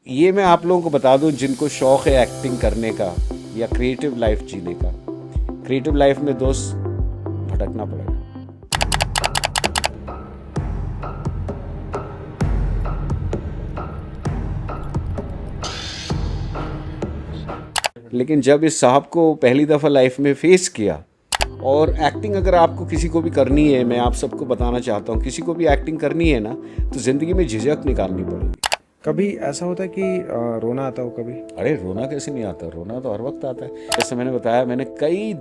ये मैं आप लोगों को बता दूं जिनको शौक़ है एक्टिंग करने का या क्रिएटिव लाइफ जीने का, क्रिएटिव लाइफ में दोस्त भटकना पड़ेगा। लेकिन जब इस साहब को पहली दफ़ा लाइफ में फेस किया, और एक्टिंग अगर आपको किसी को भी करनी है, मैं आप सबको बताना चाहता हूँ, किसी को भी एक्टिंग करनी है ना तो ज़िंदगी में झिझक निकालनी पड़ेगी। कभी ऐसा होता है कि रोना आता हो कभी? अरे रोना कैसे नहीं आता, रोना तो हर वक्त आता है। जैसे मैंने बताया, मैंने कई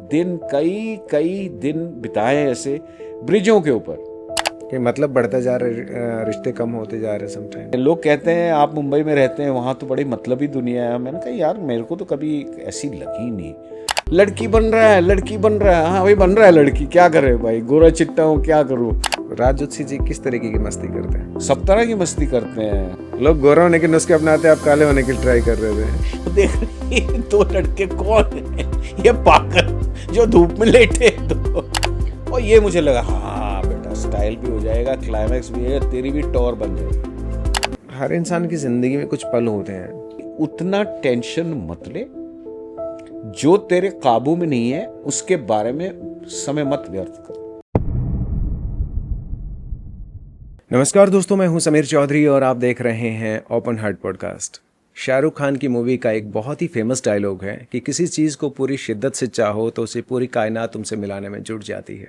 दिन बिताए हैं ऐसे ब्रिजों के ऊपर कि मतलब बढ़ता जा रहे, रिश्ते कम होते जा रहे समटाइम। लोग कहते हैं आप मुंबई में रहते हैं, वहाँ तो बड़ी मतलबी दुनिया है। मैंने कहा यार मेरे को तो कभी ऐसी लगी नहीं। लड़की बन रहा है, हाँ भाई बन रहा है लड़की, क्या करे भाई, गोरा चिट्टा हूँ, क्या करूँ। राज जोशी जी किस तरीके की मस्ती करते हैं? सब तरह की मस्ती करते हैं। लोग गोरा होने के नुस्खे अपनाते, आप काले होने की ट्राई कर रहे थे। देख ये दो लड़के कौन है, ये पागल जो धूप में लेटे तो। और ये मुझे लगा हाँ बेटा स्टाइल भी हो जाएगा, क्लाइमैक्स भी है, तेरी भी टॉर बन जाएगी। हर इंसान की जिंदगी में कुछ पल होते हैं, उतना टेंशन मत ले, जो तेरे काबू में नहीं है उसके बारे में समय मत व्यर्थ कर। नमस्कार दोस्तों, मैं हूं समीर चौधरी और आप देख रहे हैं open heart podcast. Shahrukh Khan की मूवी का एक बहुत ही फेमस डायलॉग है कि किसी चीज़ को पूरी शिद्दत से चाहो तो उसे पूरी कायनात तुमसे मिलाने में जुट जाती है।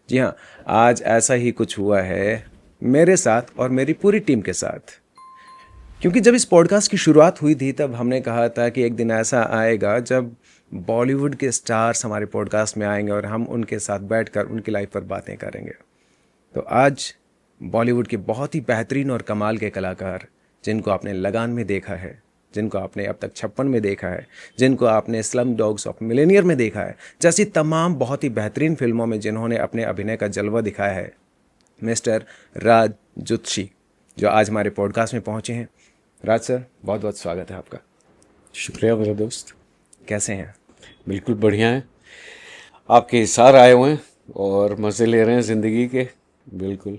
जी हाँ, आज ऐसा ही कुछ हुआ है मेरे साथ और मेरी पूरी टीम के साथ। क्योंकि जब इस पॉडकास्ट की शुरुआत हुई थी तब हमने कहा था कि एक दिन ऐसा आएगा जब बॉलीवुड के स्टार्स हमारे पॉडकास्ट में आएंगे और हम उनके साथ बैठकर उनकी लाइफ पर बातें करेंगे। तो आज बॉलीवुड के बहुत ही बेहतरीन और कमाल के कलाकार, जिनको आपने लगान में देखा है, जिनको आपने अब तक 56 में देखा है, जिनको आपने स्लम डॉग्स ऑफ मिलेनियर में देखा है, जैसी तमाम बहुत ही बेहतरीन फिल्मों में जिन्होंने अपने अभिनय का जलवा दिखाया है, मिस्टर राज जोशी जो आज हमारे पॉडकास्ट में पहुंचे हैं। राज सर, बहुत बहुत स्वागत है आपका। शुक्रिया मेरे दोस्त। कैसे हैं? बिल्कुल बढ़िया है, आपके हिसार आए हुए हैं और मज़े ले रहे हैं ज़िंदगी के। बिल्कुल।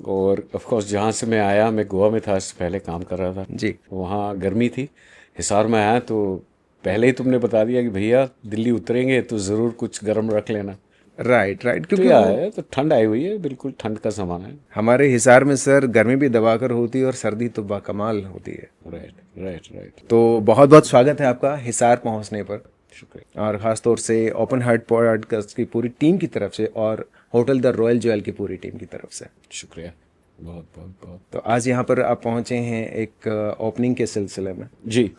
और ऑफ कोर्स जहाँ से मैं आया, मैं गोवा में था, इससे पहले काम कर रहा था जी। वहाँ गर्मी थी। हिसार में आया तो पहले ही तुमने बता दिया कि भैया दिल्ली उतरेंगे तो ज़रूर कुछ गर्म रख लेना। राइट। क्योंकि है तो ठंड आई हुई है, बिल्कुल ठंड का सामान है। हमारे हिसार में सर गर्मी भी दबाकर होती है और सर्दी तो बाकमाल होती है। राइट। तो बहुत बहुत स्वागत है आपका हिसार पहुंचने पर। शुक्रिया। और ख़ास तौर से ओपन हार्ट पॉडकास्ट की पूरी टीम की तरफ से और होटल द रॉयल ज्वेल की पूरी टीम की तरफ से शुक्रिया, बहुत। तो आज यहाँ पर आप पहुँचे हैं एक ओपनिंग के सिलसिले में। जी।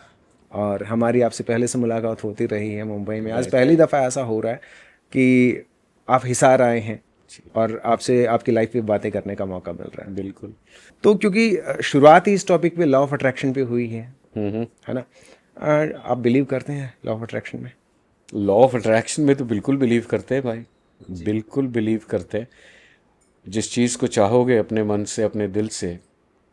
और हमारी आपसे पहले से मुलाकात होती रही है मुंबई में। आज पहली दफ़ा ऐसा हो रहा है कि आप हिसार आए हैं और आपसे आपकी लाइफ पे बातें करने का मौका मिल रहा है। बिल्कुल। तो क्योंकि शुरुआत ही इस टॉपिक पे लॉ ऑफ अट्रैक्शन पे हुई है ना? आप बिलीव करते हैं लॉ ऑफ अट्रैक्शन में? लॉ ऑफ अट्रैक्शन में तो बिल्कुल बिलीव करते हैं भाई, बिल्कुल बिलीव करते हैं। जिस चीज़ को चाहोगे अपने मन से, अपने दिल से,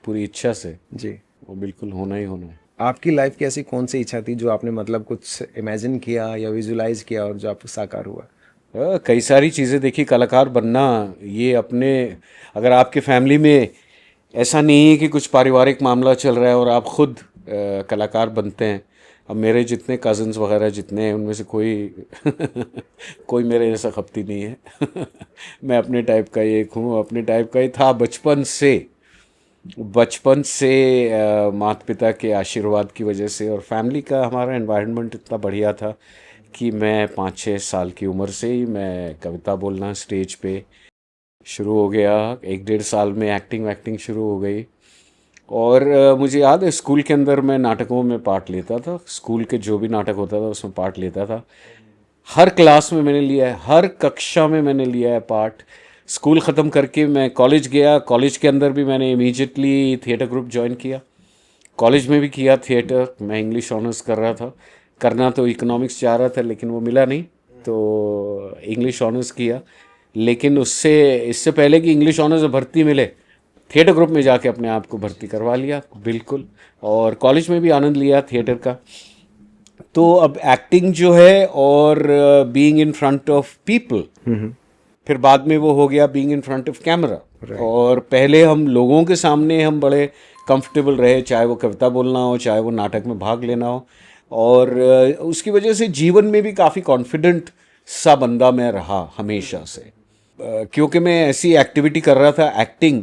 पूरी इच्छा से, जी, वो बिल्कुल होना ही होना है। आपकी लाइफ की ऐसी कौन सी इच्छा थी जो आपने मतलब कुछ इमेजिन किया या विजुलाइज किया और जो आपको साकार हुआ? कई सारी चीज़ें देखी। कलाकार बनना, ये अपने, अगर आपके फैमिली में ऐसा नहीं है कि कुछ पारिवारिक मामला चल रहा है और आप खुद कलाकार बनते हैं। अब मेरे जितने कज़न्स वगैरह जितने हैं उनमें से कोई मेरे जैसा खपती नहीं है। मैं अपने टाइप का ही एक हूँ, अपने टाइप का ही था बचपन से। माता पिता के आशीर्वाद की वजह से और फैमिली का हमारा एनवायरनमेंट इतना बढ़िया था कि मैं 5-6 साल की उम्र से ही मैं कविता बोलना स्टेज पे शुरू हो गया। 1-1.5 साल में एक्टिंग शुरू हो गई। और मुझे याद है स्कूल के अंदर मैं नाटकों में पार्ट लेता था। स्कूल के जो भी नाटक होता था उसमें पार्ट लेता था। हर क्लास में मैंने लिया है, हर कक्षा में मैंने लिया है पार्ट। स्कूल ख़त्म करके मैं कॉलेज गया, कॉलेज के अंदर भी मैंने इमीडिएटली थिएटर ग्रुप ज्वाइन किया। कॉलेज में भी किया थिएटर। मैं इंग्लिश ऑनर्स कर रहा था, करना तो इकोनॉमिक्स चाह रहा था लेकिन वो मिला नहीं, तो इंग्लिश ऑनर्स किया। लेकिन इससे पहले कि इंग्लिश ऑनर्स में भर्ती मिले, थिएटर ग्रुप में जाके अपने आप को भर्ती करवा लिया। बिल्कुल। और कॉलेज में भी आनंद लिया थिएटर का। तो अब एक्टिंग जो है और being in front of people, फिर बाद में वो हो गया being in front of camera. और पहले हम लोगों के सामने हम बड़े कंफर्टेबल रहे, चाहे वो कविता बोलना हो, चाहे वो नाटक में भाग लेना हो। और उसकी वजह से जीवन में भी काफ़ी कॉन्फिडेंट सा बंदा मैं रहा हमेशा से, क्योंकि मैं ऐसी एक्टिविटी कर रहा था, एक्टिंग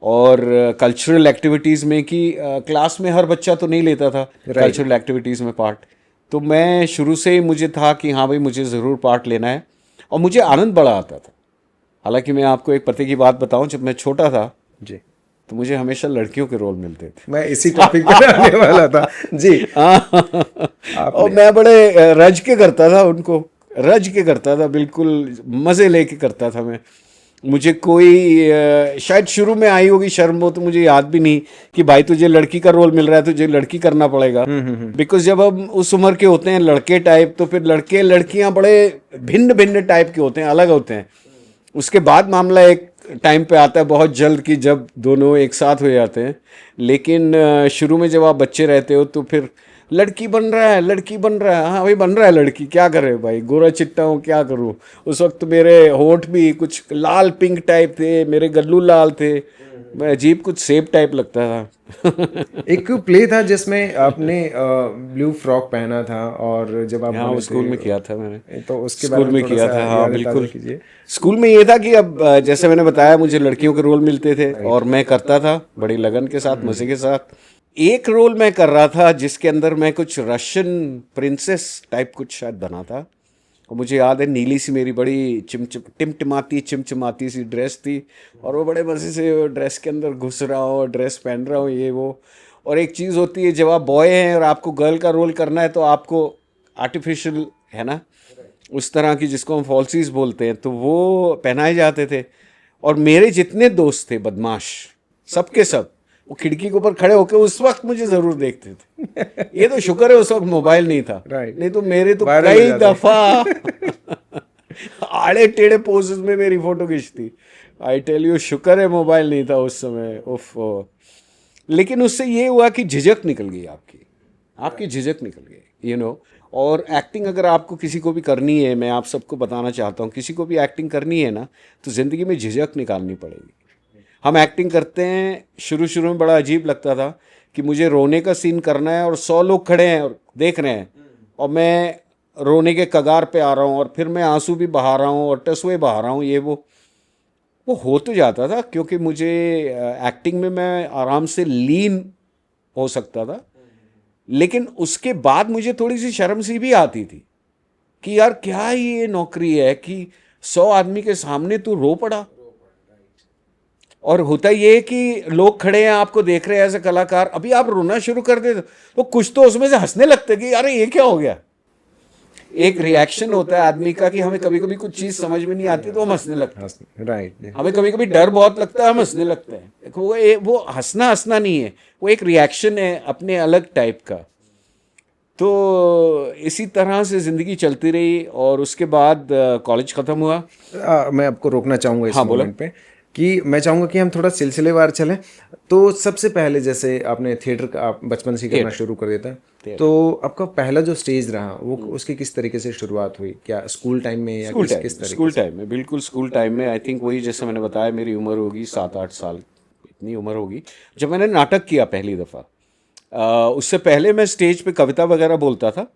और कल्चरल एक्टिविटीज़ में, कि क्लास में हर बच्चा तो नहीं लेता था कल्चरल एक्टिविटीज़ में पार्ट। तो मैं शुरू से ही मुझे था कि हाँ भाई मुझे ज़रूर पार्ट लेना है, और मुझे आनंद बड़ा आता था। हालांकि मैं आपको एक पते की बात बताऊं, जब मैं छोटा था जी, तो मुझे हमेशा लड़कियों के रोल मिलते थे। मैं इसी टॉपिक पर आने वाला था जी। और मैं बड़े रज के करता था उनको, रज के करता था, बिल्कुल मज़े लेके करता था मैं। मुझे कोई शायद शुरू में आई होगी शर्म, वो तो मुझे याद भी नहीं कि भाई तुझे लड़की का रोल मिल रहा है, तुझे लड़की करना पड़ेगा। बिकॉज जब हम उस उम्र के होते हैं लड़के टाइप, तो फिर लड़के लड़कियां बड़े भिन्न भिन्न टाइप के होते हैं, अलग होते हैं। उसके बाद मामला एक टाइम पे आता है बहुत जल्द कि जब दोनों एक साथ हो जाते हैं। लेकिन शुरू में जब आप बच्चे रहते हो तो फिर लड़की बन रहा है, लड़की बन रहा है, हाँ भाई बन रहा है लड़की, क्या करे भाई, गोरा चिट्टा हूँ क्या करूँ। उस वक्त मेरे होंठ भी कुछ लाल पिंक टाइप थे, मेरे गल्लू लाल थे, मैं अजीब कुछ सेब टाइप लगता था। एक प्ले था जिसमें आपने ब्लू फ्रॉक पहना था, और जब आप हाँ बड़े वो स्कूल में थे किया था मैंने, तो उसके बारे स्कूल में में थोड़ा किया सा था, हाँ यादें ताज़ा बिल्कुल। कीजिए। स्कूल में ये था कि अब जैसे मैंने बताया मुझे लड़कियों के रोल मिलते थे और मैं करता था बड़ी लगन के साथ, मज़े के साथ। एक रोल मैं कर रहा था जिसके अंदर मैं कुछ रशियन प्रिंसेस टाइप कुछ शायद बना था, और मुझे याद है नीली सी मेरी बड़ी टिमटिमाती चिमचिमाती सी ड्रेस थी, और वो बड़े मज़े से ड्रेस के अंदर घुस रहा हूँ, ड्रेस पहन रहा हूँ, ये वो। और एक चीज़ होती है, जब आप बॉय हैं और आपको गर्ल का रोल करना है तो आपको आर्टिफिशियल, है ना, उस तरह की जिसको हम फॉल्सीज बोलते हैं, तो वो पहनाए जाते थे। और मेरे जितने दोस्त थे बदमाश, सबके सब वो खिड़की के ऊपर खड़े होकर उस वक्त मुझे ज़रूर देखते थे। ये तो शुक्र है उस वक्त मोबाइल नहीं था, Right. नहीं तो मेरे तो Viral हो कई जाते। दफ़ा आड़े टेढ़े पोजेस में मेरी फोटो खींचती। आई टेल यू, शुक्र है मोबाइल नहीं था उस समय। उफ। लेकिन उससे ये हुआ कि झिझक निकल गई, आपकी झिझक निकल गई, यू नो। और एक्टिंग अगर आपको किसी को भी करनी है, मैं आप सबको बताना चाहता हूँ, किसी को भी एक्टिंग करनी है ना, तो ज़िंदगी में झिझक निकालनी पड़ेगी। हम एक्टिंग करते हैं, शुरू शुरू में बड़ा अजीब लगता था कि मुझे रोने का सीन करना है और 100 लोग खड़े हैं और देख रहे हैं, और मैं रोने के कगार पे आ रहा हूँ, और फिर मैं आंसू भी बहा रहा हूँ और टसुए बहा रहा हूँ, ये वो हो तो जाता था, क्योंकि मुझे एक्टिंग में मैं आराम से लीन हो सकता था। लेकिन उसके बाद मुझे थोड़ी सी शर्म सी भी आती थी कि यार क्या ये नौकरी है कि 100 आदमी के सामने तू रो पड़ा। और होता ये कि लोग खड़े हैं, आपको देख रहे हैं एज ए कलाकार, अभी आप रोना शुरू कर देते तो कुछ तो उसमें से हंसने लगते कि यार ये क्या हो गया। एक रिएक्शन होता है आदमी का कि हमें कभी कभी कुछ चीज़ समझ में नहीं आती तो हम हंसने लगते हैं, राइट। हमें कभी कभी डर बहुत लगता है हम हंसने लगते हैं। वो हंसना हंसना नहीं है, वो एक रिएक्शन है अपने अलग टाइप का। तो इसी तरह से ज़िंदगी चलती रही, और उसके बाद कॉलेज ख़त्म हुआ। मैं आपको रोकना चाहूँगा इस हाँ, बोलो। मोमेंट पे, कि मैं चाहूँगा कि हम थोड़ा सिलसिलेवार चलें। तो सबसे पहले जैसे आपने थिएटर का आप बचपन से करना शुरू कर देता, तो आपका पहला जो स्टेज रहा वो उसकी किस तरीके से शुरुआत हुई? क्या स्कूल टाइम में या किस तरीके? स्कूल टाइम में, बिल्कुल स्कूल टाइम में। आई थिंक वही जैसे मैंने बताया, मेरी उम्र होगी 7-8 साल, इतनी उम्र होगी जब मैंने नाटक किया पहली दफ़ा। उससे पहले मैं स्टेज पे कविता वगैरह बोलता था,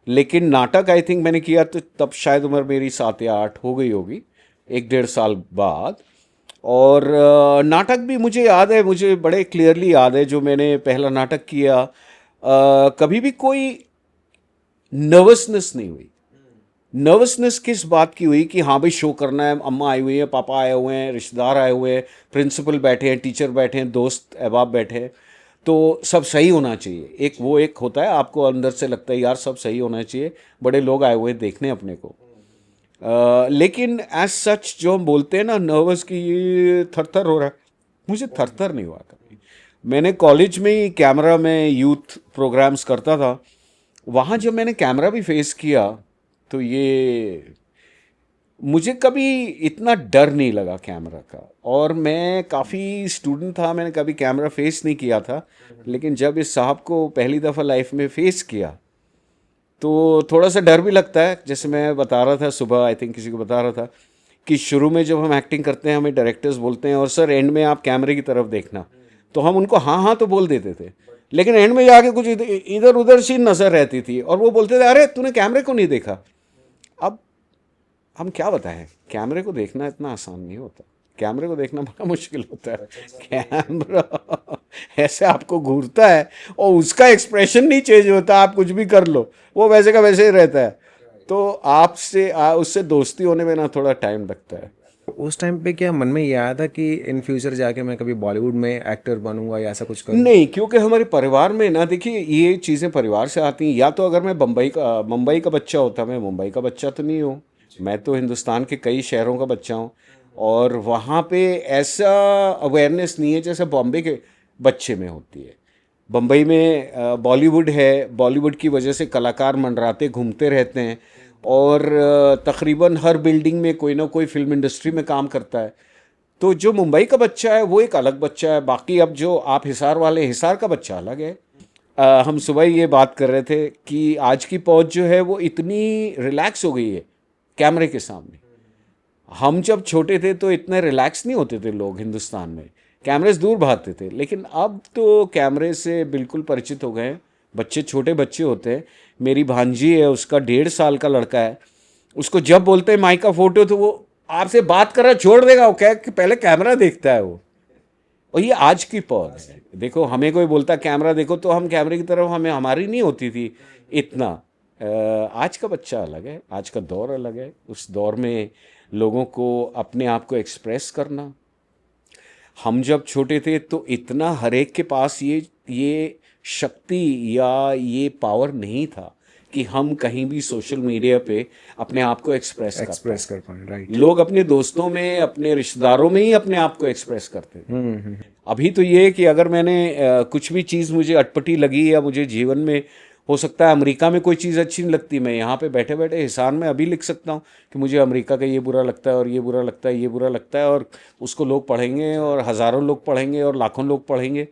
लेकिन नाटक आई थिंक मैंने किया तो तब शायद उम्र मेरी 7 या 8 हो गई होगी, 1-1.5 साल बाद। और नाटक भी मुझे याद है, मुझे बड़े क्लियरली याद है जो मैंने पहला नाटक किया, कभी भी कोई नर्वसनेस नहीं हुई। नर्वसनेस किस बात की हुई कि हाँ भाई शो करना है, अम्मा आई हुई है, पापा आए हुए हैं, रिश्तेदार आए हुए हैं, प्रिंसिपल बैठे हैं, टीचर बैठे हैं, दोस्त अहबाब बैठे हैं, तो सब सही होना चाहिए। एक होता है, आपको अंदर से लगता है यार सब सही होना चाहिए, बड़े लोग आए हुए हैं देखने अपने को। लेकिन एज सच जो हम बोलते हैं ना नर्वस की ये थर हो रहा है, मुझे थर नहीं हुआ कभी। मैंने कॉलेज में ही कैमरा में यूथ प्रोग्राम्स करता था, वहाँ जब मैंने कैमरा भी फेस किया तो ये मुझे कभी इतना डर नहीं लगा कैमरा का। और मैं काफ़ी स्टूडेंट था, मैंने कभी कैमरा फेस नहीं किया था, लेकिन जब इस साहब को पहली दफ़ा लाइफ में फेस किया तो थोड़ा सा डर भी लगता है। जैसे मैं बता रहा था सुबह, आई थिंक किसी को बता रहा था कि शुरू में जब हम एक्टिंग करते हैं हमें डायरेक्टर्स बोलते हैं और सर एंड में आप कैमरे की तरफ देखना, तो हम उनको हाँ हाँ तो बोल देते थे, लेकिन एंड में जाके कुछ इधर उधर सी नजर रहती थी और वो बोलते थे अरे तूने कैमरे को नहीं देखा। अब हम क्या बताएं, कैमरे को देखना इतना आसान नहीं होता, कैमरे को देखना बड़ा मुश्किल होता है। कैमरा ऐसे आपको घूरता है और उसका एक्सप्रेशन नहीं चेंज होता, आप कुछ भी कर लो वो वैसे का वैसे ही रहता है। तो उससे दोस्ती होने में ना थोड़ा टाइम लगता है। उस टाइम पे क्या मन में ये आया था कि इन फ्यूचर जाके मैं कभी बॉलीवुड में एक्टर बनूंगा या ऐसा कुछ करूँ? नहीं, क्योंकि हमारे परिवार में ना, देखिए ये चीज़ें परिवार से आती हैं। या तो अगर मैं मुंबई का बच्चा होता, मैं मुंबई का बच्चा तो नहीं हूँ, मैं तो हिंदुस्तान के कई शहरों का बच्चा हूँ, और वहाँ पे ऐसा अवेयरनेस नहीं है जैसे बॉम्बे के बच्चे में होती है। बम्बई में बॉलीवुड है, बॉलीवुड की वजह से कलाकार मंडराते घूमते रहते हैं, और तकरीबन हर बिल्डिंग में कोई ना कोई फिल्म इंडस्ट्री में काम करता है। तो जो मुंबई का बच्चा है वो एक अलग बच्चा है, बाकी अब जो आप हिसार वाले, हिसार का बच्चा अलग है। हम सुबह ही ये बात कर रहे थे कि आज की पहुंच जो है वो इतनी रिलैक्स हो गई है कैमरे के सामने। हम जब छोटे थे तो इतने रिलैक्स नहीं होते थे लोग हिंदुस्तान में, कैमरे से दूर भागते थे, लेकिन अब तो कैमरे से बिल्कुल परिचित हो गए हैं। बच्चे, छोटे बच्चे होते हैं, मेरी भांजी है, उसका 1.5 साल का लड़का है, उसको जब बोलते हैं माइक का फोटो तो वो आपसे बात कर रहा छोड़ देगा, वो क्या कि पहले कैमरा देखता है वो। और ये आज की पौध है। देखो, हमें कोई बोलता कैमरा देखो तो हम कैमरे की तरफ, हमें हमारी नहीं होती थी इतना। आज का बच्चा अलग है, आज का दौर अलग है। उस दौर में लोगों को अपने आप को एक्सप्रेस करना, हम जब छोटे थे तो इतना हर एक के पास ये शक्ति या ये पावर नहीं था कि हम कहीं भी सोशल मीडिया पे अपने आप को एक्सप्रेस कर पाए, राइट। लोग अपने दोस्तों में, अपने रिश्तेदारों में ही अपने आप को एक्सप्रेस करते थे। अभी तो ये है कि अगर मैंने कुछ भी चीज़ मुझे अटपटी लगी, या मुझे जीवन में हो सकता है अमेरिका में कोई चीज़ अच्छी नहीं लगती, मैं यहाँ पे बैठे बैठे हिसार में अभी लिख सकता हूँ कि मुझे अमेरिका का ये बुरा लगता है और ये बुरा लगता है, ये बुरा लगता है, और उसको लोग पढ़ेंगे और हज़ारों लोग पढ़ेंगे और लाखों लोग पढ़ेंगे।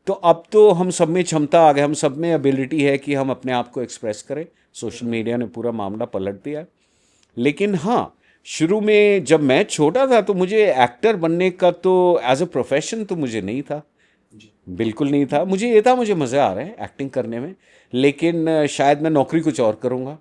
तो अब तो हम सब में क्षमता आ गई, हम सब में एबिलिटी है कि हम अपने आप को एक्सप्रेस करें। सोशल मीडिया ने पूरा मामला पलट दिया है। लेकिन हाँ, शुरू में जब मैं छोटा था तो मुझे एक्टर बनने का तो एज अ प्रोफेशन तो मुझे नहीं था, बिल्कुल नहीं था। मुझे ये था, मुझे मज़े आ रहे हैं एक्टिंग करने में, लेकिन शायद मैं नौकरी कुछ और करूँगा।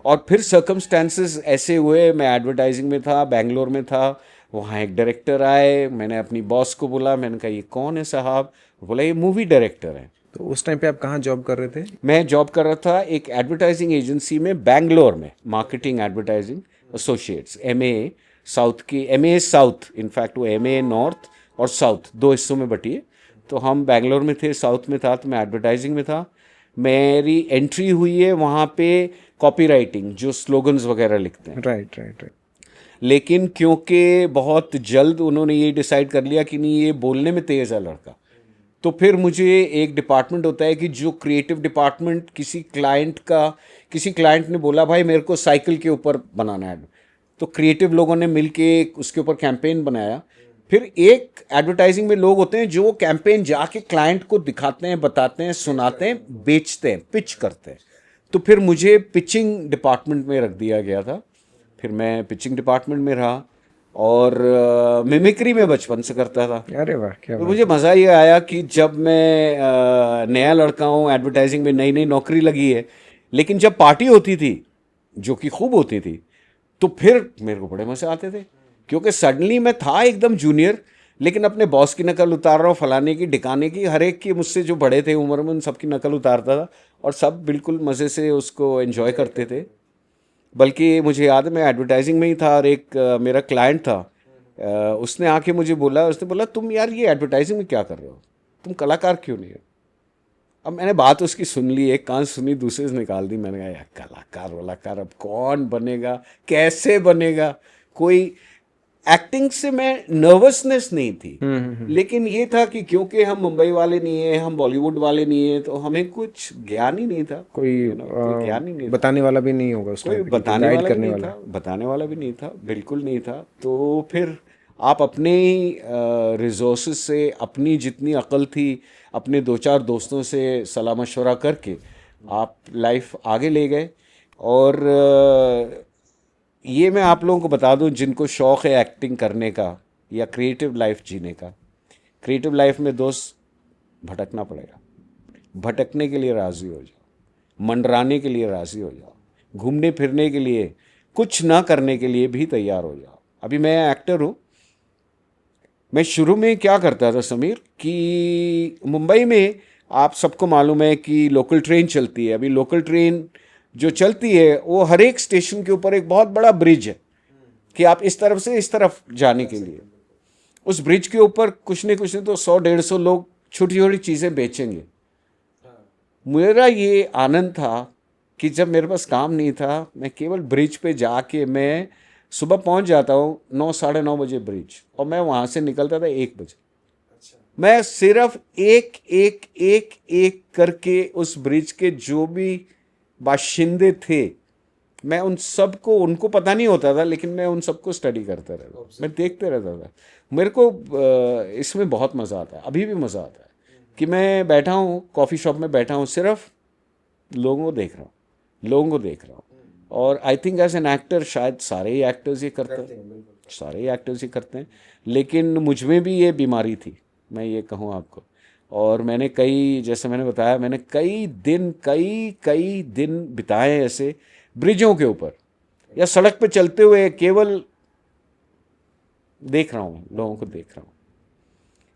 और फिर सर्कमस्टेंसेस ऐसे हुए, मैं एडवर्टाइजिंग में था, बेंगलोर में था, वहाँ एक डायरेक्टर आए, मैंने अपनी बॉस को बोला, मैंने कहा ये कौन है साहब? बोला ये मूवी डायरेक्टर है। तो उस टाइम पे आप कहाँ जॉब कर रहे थे? मैं जॉब कर रहा था एक एडवर्टाइजिंग एजेंसी में बेंगलोर में, marketing advertising associates, MA south की, एमए साउथ, इनफैक्ट वो एमए नॉर्थ और साउथ दो हिस्सों में बटी है। तो हम बेंगलोर में थे, साउथ में था, तो मैं एडवर्टाइजिंग में था। मेरी एंट्री हुई है वहाँ पे कॉपी राइटिंग, जो स्लोगन्स वगैरह लिखते हैं। Right right right. लेकिन क्योंकि बहुत जल्द उन्होंने ये डिसाइड कर लिया कि नहीं, ये बोलने में तेज़ है लड़का, तो फिर मुझे एक डिपार्टमेंट होता है कि जो क्रिएटिव डिपार्टमेंट, किसी क्लाइंट ने बोला भाई मेरे को साइकिल के ऊपर बनाना है, तो क्रिएटिव लोगों ने मिलके उसके ऊपर कैंपेन बनाया। फिर एक एडवर्टाइजिंग में लोग होते हैं जो वो कैंपेन जाके क्लाइंट को दिखाते हैं, बताते हैं, सुनाते हैं, बेचते हैं, पिच करते हैं। तो फिर मुझे पिचिंग डिपार्टमेंट में रख दिया गया था। फिर मैं पिचिंग डिपार्टमेंट में रहा, और मिमिक्री में बचपन से करता था। अरे वाह, क्या तो बात। मुझे मज़ा ये आया कि जब मैं नया लड़का हूँ, एडवर्टाइजिंग में नई नई नौकरी लगी है, लेकिन जब पार्टी होती थी जो कि खूब होती थी, तो फिर मेरे को बड़े मज़े आते थे, क्योंकि सडनली मैं था एकदम जूनियर, लेकिन अपने बॉस की नकल उतार रहा हूँ, फलाने की, ढिकाने की, हर एक की, मुझसे जो बड़े थे उम्र में उन सबकी नकल उतारता था, और सब बिल्कुल मज़े से उसको एंजॉय करते थे। बल्कि मुझे याद है मैं एडवर्टाइजिंग में ही था, और एक मेरा क्लाइंट था, उसने आके मुझे बोला, उसने बोला तुम यार ये एडवर्टाइजिंग में क्या कर रहे हो, तुम कलाकार क्यों नहीं हो? अब मैंने बात उसकी सुन ली, एक कान सुनी, दूसरे से निकाल दी। मैंने कहा यार कलाकार अब कौन बनेगा, कैसे बनेगा? कोई एक्टिंग से मैं नर्वसनेस नहीं थी, लेकिन ये था कि क्योंकि हम मुंबई वाले नहीं है, हम बॉलीवुड वाले नहीं है, तो हमें कुछ ज्ञान ही नहीं था, कोई कोई ज्ञान ही नहीं था, बताने वाला भी नहीं होगा उस कोई टाइम पे, बताने गाइड वाला भी करने नहीं वाला। था, बताने वाला भी नहीं था, बिल्कुल नहीं था। तो फिर आप अपने ही रिसोर्सेज से, अपनी जितनी अकल थी, अपने दो चार दोस्तों से सलाह मशवरा करके आप लाइफ आगे ले गए। और ये मैं आप लोगों को बता दूं, जिनको शौक़ है एक्टिंग करने का या क्रिएटिव लाइफ जीने का, क्रिएटिव लाइफ में दोस्त भटकना पड़ेगा, भटकने के लिए राज़ी हो जाओ, मंडराने के लिए राज़ी हो जाओ, घूमने फिरने के लिए, कुछ ना करने के लिए भी तैयार हो जाओ। अभी मैं एक्टर हूँ। मैं शुरू में क्या करता था समीर कि मुंबई में आप सबको मालूम है कि लोकल ट्रेन चलती है। अभी लोकल ट्रेन जो चलती है वो हर एक स्टेशन के ऊपर एक बहुत बड़ा ब्रिज है कि आप इस तरफ से इस तरफ जाने के लिए उस ब्रिज के ऊपर कुछ न तो 100-150 लोग छोटी छोटी चीज़ें बेचेंगे। मेरा ये आनंद था कि जब मेरे पास काम नहीं था, मैं केवल ब्रिज पे जाके मैं सुबह पहुंच जाता हूँ 9-9:30 बजे ब्रिज, और मैं वहाँ से निकलता था 1 बजे। मैं सिर्फ एक एक एक एक करके उस ब्रिज के जो भी बाशिंदे थे, मैं उन सबको, उनको पता नहीं होता था लेकिन मैं उन सबको स्टडी करता रहता, मैं देखते रहता था। मेरे को इसमें बहुत मज़ा आता है, अभी भी मज़ा आता है कि मैं बैठा हूँ कॉफ़ी शॉप में, बैठा हूँ, सिर्फ लोगों को देख रहा हूँ, लोगों को देख रहा हूँ। और I think as an actor शायद सारे ही एक्टर्स ये करते हैं, सारे ही एक्टर्स ये करते हैं, लेकिन मुझ में भी ये बीमारी थी, मैं ये कहूँ आपको। और मैंने जैसे मैंने बताया, मैंने कई दिन बिताए ऐसे ब्रिजों के ऊपर या सड़क पे चलते हुए, केवल देख रहा हूँ, लोगों को देख रहा हूँ।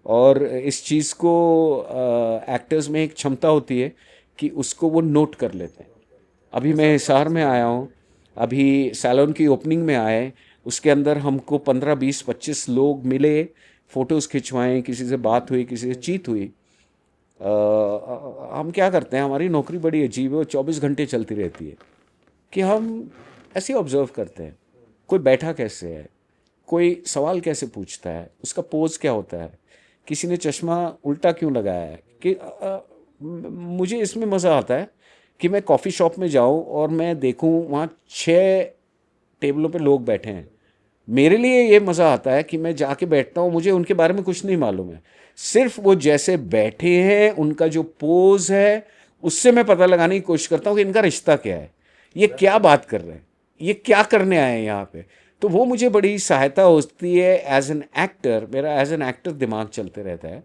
और इस चीज़ को एक्टर्स में एक क्षमता होती है कि उसको वो नोट कर लेते हैं। अभी मैं हिसार में आया हूँ, अभी सैलून की ओपनिंग में आए, उसके अंदर हमको 15, 20, 25 लोग मिले, फ़ोटोज़ खिंचवाएं, किसी से बात हुई, किसी से चीत हुई। हम क्या करते हैं, हमारी नौकरी बड़ी अजीब है, वो 24 घंटे चलती रहती है कि हम ऐसे ऑब्जर्व करते हैं, कोई बैठा कैसे है, कोई सवाल कैसे पूछता है, उसका पोज क्या होता है, किसी ने चश्मा उल्टा क्यों लगाया है। कि मुझे इसमें मज़ा आता है कि मैं कॉफ़ी शॉप में जाऊं और मैं देखूं वहाँ 6 टेबलों पे लोग बैठे हैं। मेरे लिए ये मज़ा आता है कि मैं जाके बैठता हूँ, मुझे उनके बारे में कुछ नहीं मालूम है, सिर्फ वो जैसे बैठे हैं, उनका जो पोज है, उससे मैं पता लगाने की कोशिश करता हूँ कि इनका रिश्ता क्या है, ये क्या बात कर रहे हैं, ये क्या करने आए हैं यहाँ पे। तो वो मुझे बड़ी सहायता होती है एज एन एक्टर। मेरा एज एन एक्टर दिमाग चलते रहता है।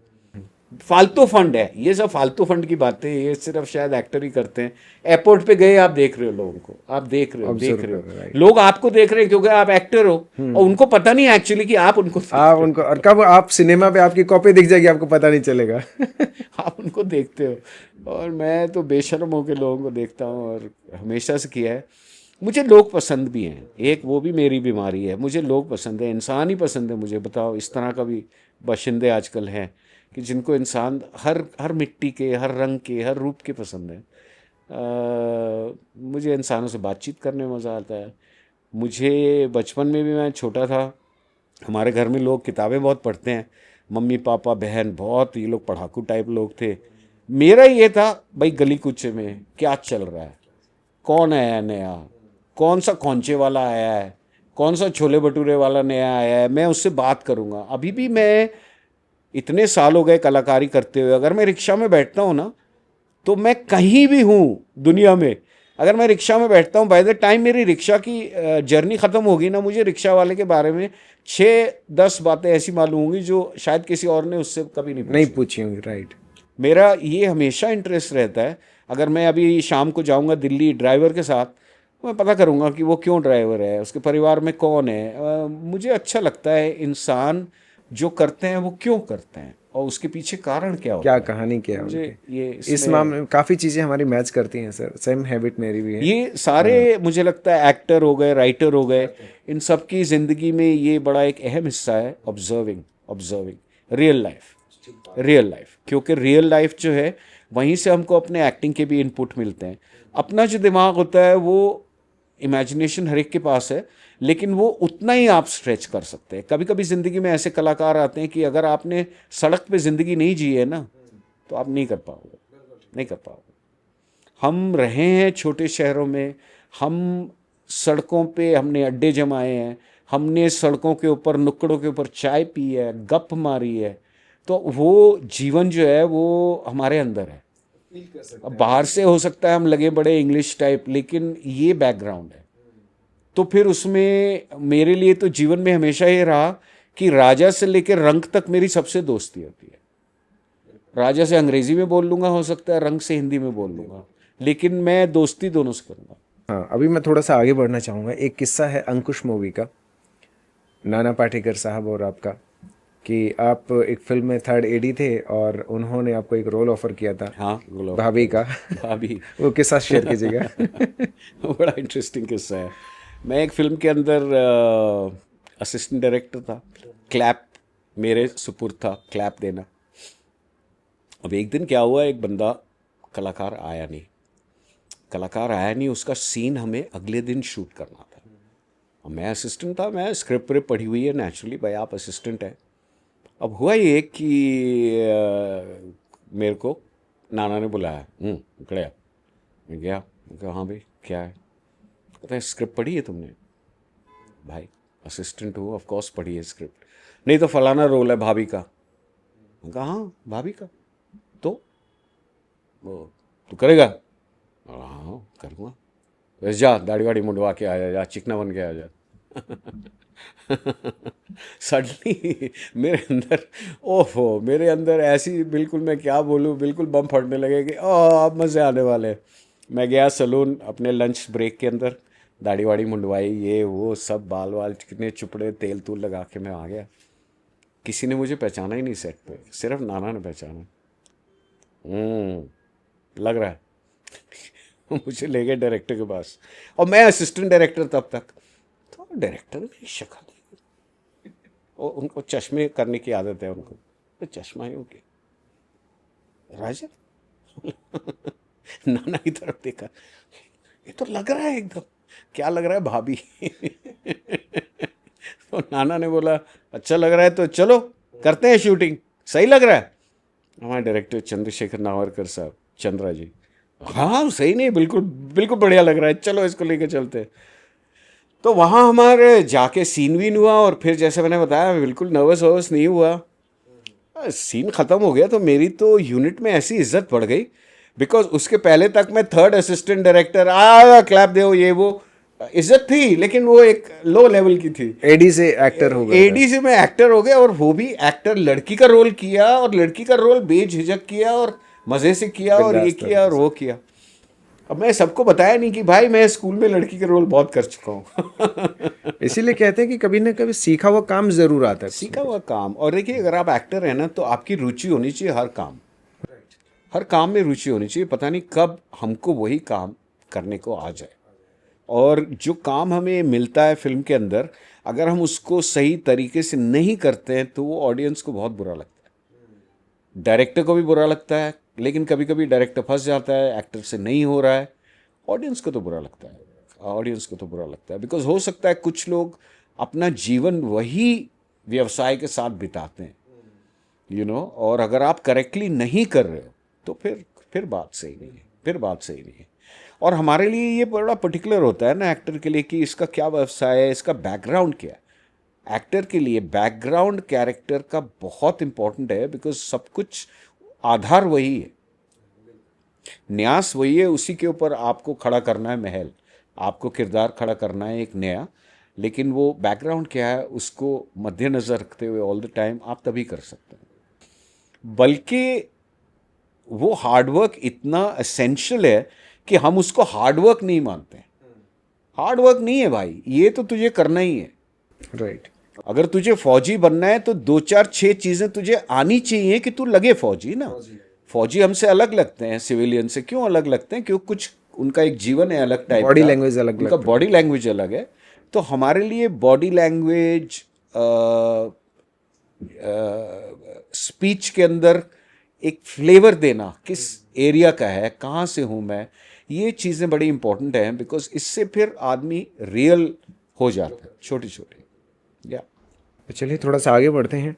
फालतू फंड है ये सब, फालतू फंड की बातें ये सिर्फ शायद एक्टर ही करते हैं। एयरपोर्ट पे गए, आप देख रहे हो लोगों को, आप देख रहे हो लोग आपको देख रहे हैं क्योंकि आप एक्टर हो, और उनको पता नहीं एक्चुअली कि आप उनको और कब आप सिनेमा पे आपकी कॉपी दिख जाएगी, आपको पता नहीं चलेगा। आप उनको देखते हो। और मैं तो बेशर्म होकर लोगों को देखता हूँ, और हमेशा से किया है। मुझे लोग पसंद भी हैं, एक वो भी मेरी बीमारी है, मुझे लोग पसंद है, इंसान ही पसंद है मुझे। बताओ, इस तरह का भी बाशिंदे आजकल हैं कि जिनको इंसान हर मिट्टी के, हर रंग के, हर रूप के पसंद है। मुझे इंसानों से बातचीत करने में मज़ा आता है। मुझे बचपन में भी, मैं छोटा था, हमारे घर में लोग किताबें बहुत पढ़ते हैं, मम्मी पापा बहन, बहुत ये लोग पढ़ाकू टाइप लोग थे। मेरा ये था भाई, गली कुचे में क्या चल रहा है, कौन आया नया, कौन सा कौंचे वाला आया है, कौन सा छोले भटूरे वाला नया आया है, मैं उससे बात करूँगा। अभी भी मैं, इतने साल हो गए कलाकारी करते हुए, अगर मैं रिक्शा में बैठता हूँ ना, तो मैं कहीं भी हूँ दुनिया में, अगर मैं रिक्शा में बैठता हूँ, बाय द टाइम मेरी रिक्शा की जर्नी ख़त्म होगी ना, मुझे रिक्शा वाले के बारे में 6-10 बातें ऐसी मालूम होंगी जो शायद किसी और ने उससे कभी नहीं पूछी होंगी। राइट। मेरा ये हमेशा इंटरेस्ट रहता है। अगर मैं अभी शाम को जाऊँगा दिल्ली ड्राइवर के साथ, मैं पता करूँगा कि वो क्यों ड्राइवर है, उसके परिवार में कौन है। मुझे अच्छा लगता है इंसान जो करते हैं वो क्यों करते हैं, और उसके पीछे कारण क्या होता है, क्या कहानी क्या है मुझे उनकी। ये इस मामले में काफ़ी चीज़ें हमारी मैच करती हैं सर, सेम हैबिट मेरी भी है। ये सारे मुझे लगता है एक्टर हो गए, राइटर हो गए, इन सब की ज़िंदगी में ये बड़ा एक अहम हिस्सा है, ऑब्जर्विंग रियल लाइफ। क्योंकि रियल लाइफ जो है, वहीं से हमको अपने एक्टिंग के भी इनपुट मिलते हैं। अपना जो दिमाग होता है वो इमेजिनेशन हर एक के पास है, लेकिन वो उतना ही आप स्ट्रेच कर सकते हैं। कभी कभी ज़िंदगी में ऐसे कलाकार आते हैं कि अगर आपने सड़क पे ज़िंदगी नहीं जी है ना, तो आप नहीं कर पाओगे। हम रहे हैं छोटे शहरों में, हम सड़कों पे हमने अड्डे जमाए हैं, हमने सड़कों के ऊपर, नुक्कड़ों के ऊपर चाय पी है, गप मारी है, तो वो जीवन जो है वो हमारे अंदर है। अब बाहर से हो सकता है हम लगे बड़े इंग्लिश टाइप, लेकिन ये बैकग्राउंड है। तो फिर उसमें मेरे लिए तो जीवन में हमेशा ये रहा कि राजा से लेकर रंक तक मेरी सबसे दोस्ती होती है। राजा से अंग्रेजी में बोल लूँगा, हो सकता है रंग से हिंदी में बोल लूँगा, लेकिन मैं दोस्ती दोनों से करूँगा। हाँ, अभी मैं थोड़ा सा आगे बढ़ना चाहूँगा। एक किस्सा है अंकुश मूवी का, नाना पाटेकर साहब और आपका, कि आप एक फिल्म में थर्ड एडी थे और उन्होंने आपको एक रोल ऑफर किया था हाँ, गुलाब भाभी का। भाभी। वो किस्सा शेयर कीजिएगा। बड़ा इंटरेस्टिंग किस्सा है। मैं एक फिल्म के अंदर असिस्टेंट डायरेक्टर था। क्लैप मेरे सुपुर्द था, क्लैप देना। अब एक दिन क्या हुआ, एक बंदा कलाकार आया नहीं, उसका सीन हमें अगले दिन शूट करना था। अब मैं असिस्टेंट था, मैं स्क्रिप्ट पर पढ़ी हुई है, नेचुरली भाई आप असिस्टेंट है। अब हुआ ये कि मेरे को नाना ने बुलाया, खड़े आ। मैं गया, मैं कहा हाँ भाई क्या है। कहता है स्क्रिप्ट पढ़ी है तुमने। भाई असिस्टेंट हूँ, ऑफ कोर्स पढ़ी है स्क्रिप्ट। नहीं तो फलाना रोल है भाभी का। मैं कहा हाँ भाभी का, तो वो तू करेगा। हाँ करूँगा। वैसे जा दाढ़ी वाड़ी मुंडवा के आ जा, चिकना बन के आ जा। सडनली मेरे अंदर, ओहो मेरे अंदर ऐसी, बिल्कुल मैं क्या बोलूँ, बिल्कुल बम फटने लगे कि अब मज़े आने वाले। मैं गया सलून अपने लंच ब्रेक के अंदर, दाढ़ी वाड़ी मुंडवाई, ये वो सब, बाल वाल कितने चुपड़े तेल तूल लगा के मैं आ गया। किसी ने मुझे पहचाना ही नहीं सेट पे, सिर्फ नाना ने पहचाना। लग रहा है। मुझे ले गए डायरेक्टर के पास, और मैं असिस्टेंट डायरेक्टर तब तक। तो डायरेक्टर की शक्ल, और उनको चश्मे करने की आदत है उनको, तो चश्मा ही हो गया। राजा नाना की तरफ देखा, ये तो लग रहा है एकदम, क्या लग रहा है भाभी। तो नाना ने बोला अच्छा लग रहा है तो चलो करते हैं शूटिंग, सही लग रहा है। हमारे डायरेक्टर चंद्रशेखर नावरकर साहब, चंद्रा जी, हाँ सही नहीं, बिल्कुल बिल्कुल बढ़िया लग रहा है, चलो इसको लेके चलते हैं। तो वहाँ हमारे जाके सीन वीन हुआ, और फिर जैसे मैंने बताया बिल्कुल नर्वस वर्वस नहीं हुआ। सीन ख़त्म हो गया तो मेरी तो यूनिट में ऐसी इज्जत बढ़ गई, बिकॉज उसके पहले तक मैं थर्ड असिस्टेंट डायरेक्टर, क्लैप दो ये वो, इज्जत थी लेकिन वो एक लो लेवल की थी। एडी से एक्टर हो गए। एडी से मैं एक्टर हो गया, और वो भी एक्टर लड़की का रोल किया, और लड़की का रोल बेझिझक किया और मज़े से किया, और ये किया और वो किया। अब मैं सबको बताया नहीं कि भाई मैं स्कूल में लड़की के रोल बहुत कर चुका हूँ। इसीलिए कहते हैं कि कभी ना कभी सीखा हुआ काम जरूर आता है। सीखा हुआ काम, और देखिए अगर आप एक्टर हैं ना तो आपकी रुचि होनी चाहिए हर काम में रुचि होनी चाहिए। पता नहीं कब हमको वही काम करने को आ जाए, और जो काम हमें मिलता है फिल्म के अंदर, अगर हम उसको सही तरीके से नहीं करते हैं तो वो ऑडियंस को बहुत बुरा लगता है, डायरेक्टर को भी बुरा लगता है, लेकिन कभी कभी डायरेक्टर फंस जाता है, एक्टर से नहीं हो रहा है, ऑडियंस को तो बुरा लगता है। बिकॉज हो सकता है कुछ लोग अपना जीवन वही व्यवसाय के साथ बिताते हैं, और अगर आप करेक्टली नहीं कर रहे हो तो फिर बात सही नहीं है। और हमारे लिए ये बड़ा पर्टिकुलर होता है ना एक्टर के लिए, कि इसका क्या व्यवसाय है, इसका बैकग्राउंड क्या है। एक्टर के लिए बैकग्राउंड कैरेक्टर का बहुत इंपॉर्टेंट है, बिकॉज सब कुछ आधार वही है, न्यास वही है, उसी के ऊपर आपको खड़ा करना है महल, आपको किरदार खड़ा करना है एक नया, लेकिन वो बैकग्राउंड क्या है उसको मद्देनज़र रखते हुए ऑल द टाइम आप तभी कर सकते हैं। बल्कि वो हार्डवर्क इतना एसेंशियल है कि हम उसको हार्डवर्क नहीं मानते। हार्डवर्क नहीं है भाई, ये तो तुझे करना ही है। राइट। अगर तुझे फौजी बनना है तो 2 4 6 चीज़ें तुझे आनी चाहिए कि तू लगे फौजी ना। फौजी हमसे अलग लगते हैं, सिविलियन से क्यों अलग लगते हैं? क्योंकि कुछ उनका एक जीवन है अलग टाइप का, बॉडी लैंग्वेज अलग, उनका बॉडी लैंग्वेज अलग है। तो हमारे लिए बॉडी लैंग्वेज, स्पीच के अंदर एक फ्लेवर देना, किस एरिया का है, कहाँ से हूँ मैं, ये चीज़ें बड़ी इंपॉर्टेंट हैं, बिकॉज इससे फिर आदमी रियल हो जाता है छोटी छोटी। या तो चलिए थोड़ा सा आगे बढ़ते हैं।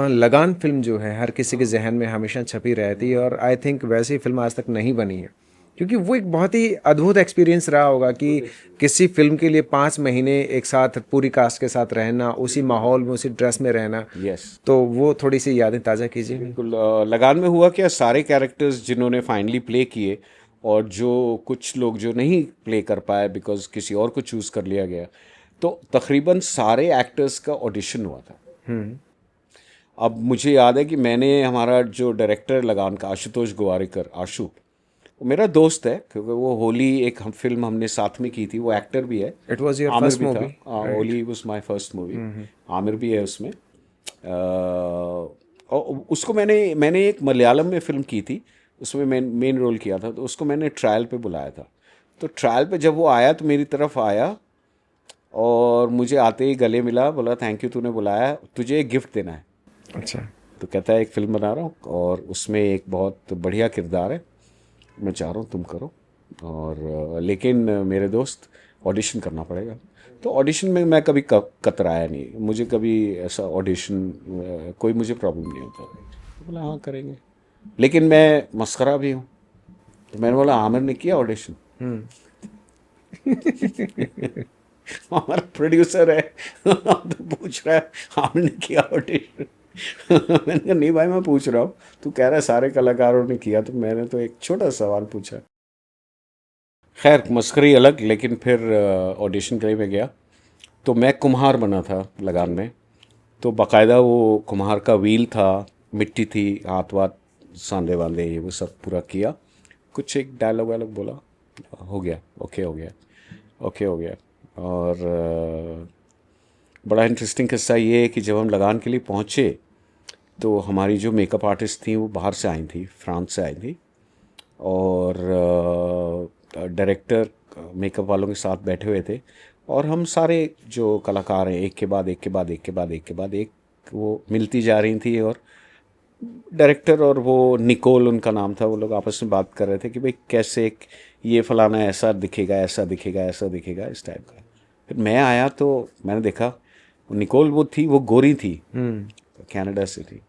लगान फिल्म जो है हर किसी के जहन में हमेशा छपी रहती है, और आई थिंक वैसी फिल्म आज तक नहीं बनी है, क्योंकि वो एक बहुत ही अद्भुत एक्सपीरियंस रहा होगा कि किसी फिल्म के लिए 5 महीने एक साथ पूरी कास्ट के साथ रहना, उसी माहौल में उसी ड्रेस में रहना। यस, तो वो थोड़ी सी यादें ताज़ा कीजिए। बिल्कुल। लगान में हुआ क्या, सारे कैरेक्टर्स जिन्होंने फाइनली प्ले किए, और जो कुछ लोग जो नहीं प्ले कर पाए बिकॉज किसी और को चूज़ कर लिया गया, तो तकरीबन सारे एक्टर्स का ऑडिशन हुआ था। अब मुझे याद है कि मैंने, हमारा जो डायरेक्टर लगान का आशुतोष गोवारिकर, आशु, वो मेरा दोस्त है क्योंकि वो होली एक हम फिल्म हमने साथ में की थी, वो एक्टर भी है। It was your Aamir first भी था। Movie, right? Holi was my first movie. Aamir भी है उसमें। और उसको मैंने एक मलयालम में फिल्म की थी, उसमें मेन रोल किया था, तो उसको मैंने ट्रायल पे बुलाया था। तो ट्रायल पे जब वो आया तो मेरी तरफ आया और मुझे आते ही गले मिला, बोला थैंक यू तूने बुलाया, तुझे एक गिफ्ट देना है। अच्छा। तो कहता है एक फिल्म बना रहा हूँ और उसमें एक बहुत बढ़िया किरदार है, मैं चाह रहा हूँ तुम करो, और लेकिन मेरे दोस्त ऑडिशन करना पड़ेगा। तो ऑडिशन में मैं कभी कतराया नहीं, मुझे कभी ऐसा ऑडिशन कोई मुझे प्रॉब्लम नहीं होता। तो बोला हाँ करेंगे, लेकिन मैं मस्करा भी हूँ। तो मैंने बोला आमिर ने किया ऑडिशन? हमारा प्रोड्यूसर है तो पूछ रहा है आमिर ने किया ऑडिशन? मैंने कहा नहीं भाई, मैं पूछ रहा हूँ, तू कह रहा है सारे कलाकारों ने किया, तो मैंने तो एक छोटा सवाल पूछा। खैर मस्करी अलग, लेकिन फिर ऑडिशन के लिए मैं गया। तो मैं कुम्हार बना था लगान में। तो बाकायदा वो कुम्हार का व्हील था, मिट्टी थी, हाथ वाथ सांधे वांधे ये वो सब पूरा किया। कुछ एक डायलॉग वायलॉग बोला, हो गया, ओके हो गया, ओके हो गया। और बड़ा इंटरेस्टिंग किस्सा ये है कि जब हम लगान के लिए पहुँचे तो हमारी जो मेकअप आर्टिस्ट थी वो बाहर से आई थी, फ्रांस से आई थी। और डायरेक्टर मेकअप वालों के साथ बैठे हुए थे, और हम सारे जो कलाकार हैं एक के बाद एक के बाद एक के बाद एक के बाद एक वो मिलती जा रही थी। और डायरेक्टर और वो निकोल उनका नाम था, वो लोग आपस में बात कर रहे थे कि भाई कैसे ये फलाना ऐसा दिखेगा, ऐसा दिखेगा, ऐसा दिखेगा, इस टाइप का। फिर मैं आया तो मैंने देखा निकोल वो थी, वो गोरी थी, कनाडा से थी।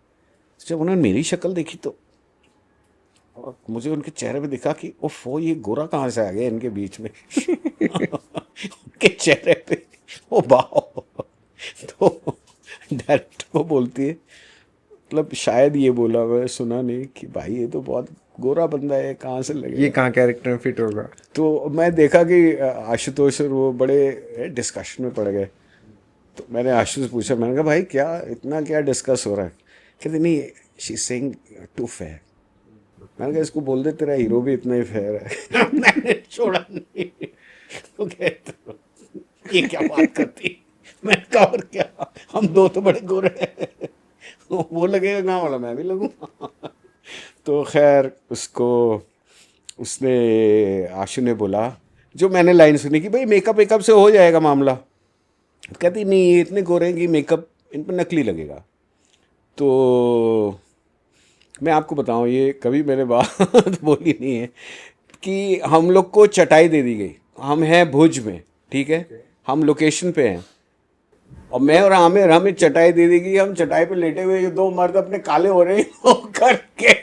जब उन्होंने मेरी शक्ल देखी तो और मुझे उनके चेहरे पे दिखा कि ओफो ये गोरा कहाँ से आ गया इनके बीच में उनके चेहरे पे ओ वाह। तो डायरेक्टर को बोलती है, मतलब शायद ये बोला, मैं सुना नहीं, कि भाई ये तो बहुत गोरा बंदा है, कहाँ से लगे, ये कहाँ कैरेक्टर में फिट होगा? तो मैं देखा कि आशुतोष और वो बड़े डिस्कशन में पड़ गए। तो मैंने आशु से पूछा, मैंने कहा भाई क्या इतना क्या डिस्कस हो रहा है? कहते नहीं शी सेइंग टू फेयर। मैंने कहा इसको बोल दे तेरा हीरो भी इतना ही फेयर है मैंने छोड़ा नहीं। तो कहते ये क्या बात करती, मैंने कहा और क्या, हम दो तो बड़े गोरे हैं वो लगेगा गाँव वाला, मैं भी लगूंगा तो खैर उसको, उसने, आशु ने बोला, जो मैंने लाइन सुनी कि भाई मेकअप वेकअप से हो जाएगा मामला। कहती नहीं ये इतने गोरे हैं कि मेकअप इन पर नकली लगेगा। तो मैं आपको बताऊं, ये कभी मैंने बात बोली नहीं है कि हम लोग को चटाई दे दी गई, हम हैं भुज में, ठीक है, हम लोकेशन पे हैं, और मैं और आमिर, हमें चटाई दे दी गई, हम चटाई पे लेटे हुए, ये दो मर्द अपने काले हो रहे हैं करके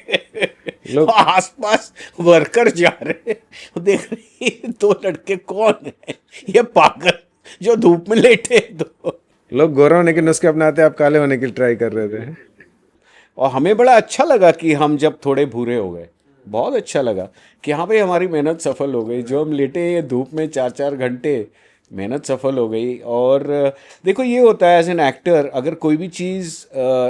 लोग आसपास वर्कर जा रहे हैं, देख रहे हैं दो लड़के कौन है, ये पागल जो धूप में लेटे हैं दो। लोग गोरा होने के नुस्खे अपनाते, आप काले होने की ट्राई कर रहे थे। और हमें बड़ा अच्छा लगा कि हम जब थोड़े भूरे हो गए, बहुत अच्छा लगा कि हाँ भाई हमारी मेहनत सफल हो गई, जो हम लेटे ये धूप में 4-4 घंटे, मेहनत सफल हो गई। और देखो ये होता है एज एन एक्टर, अगर कोई भी चीज़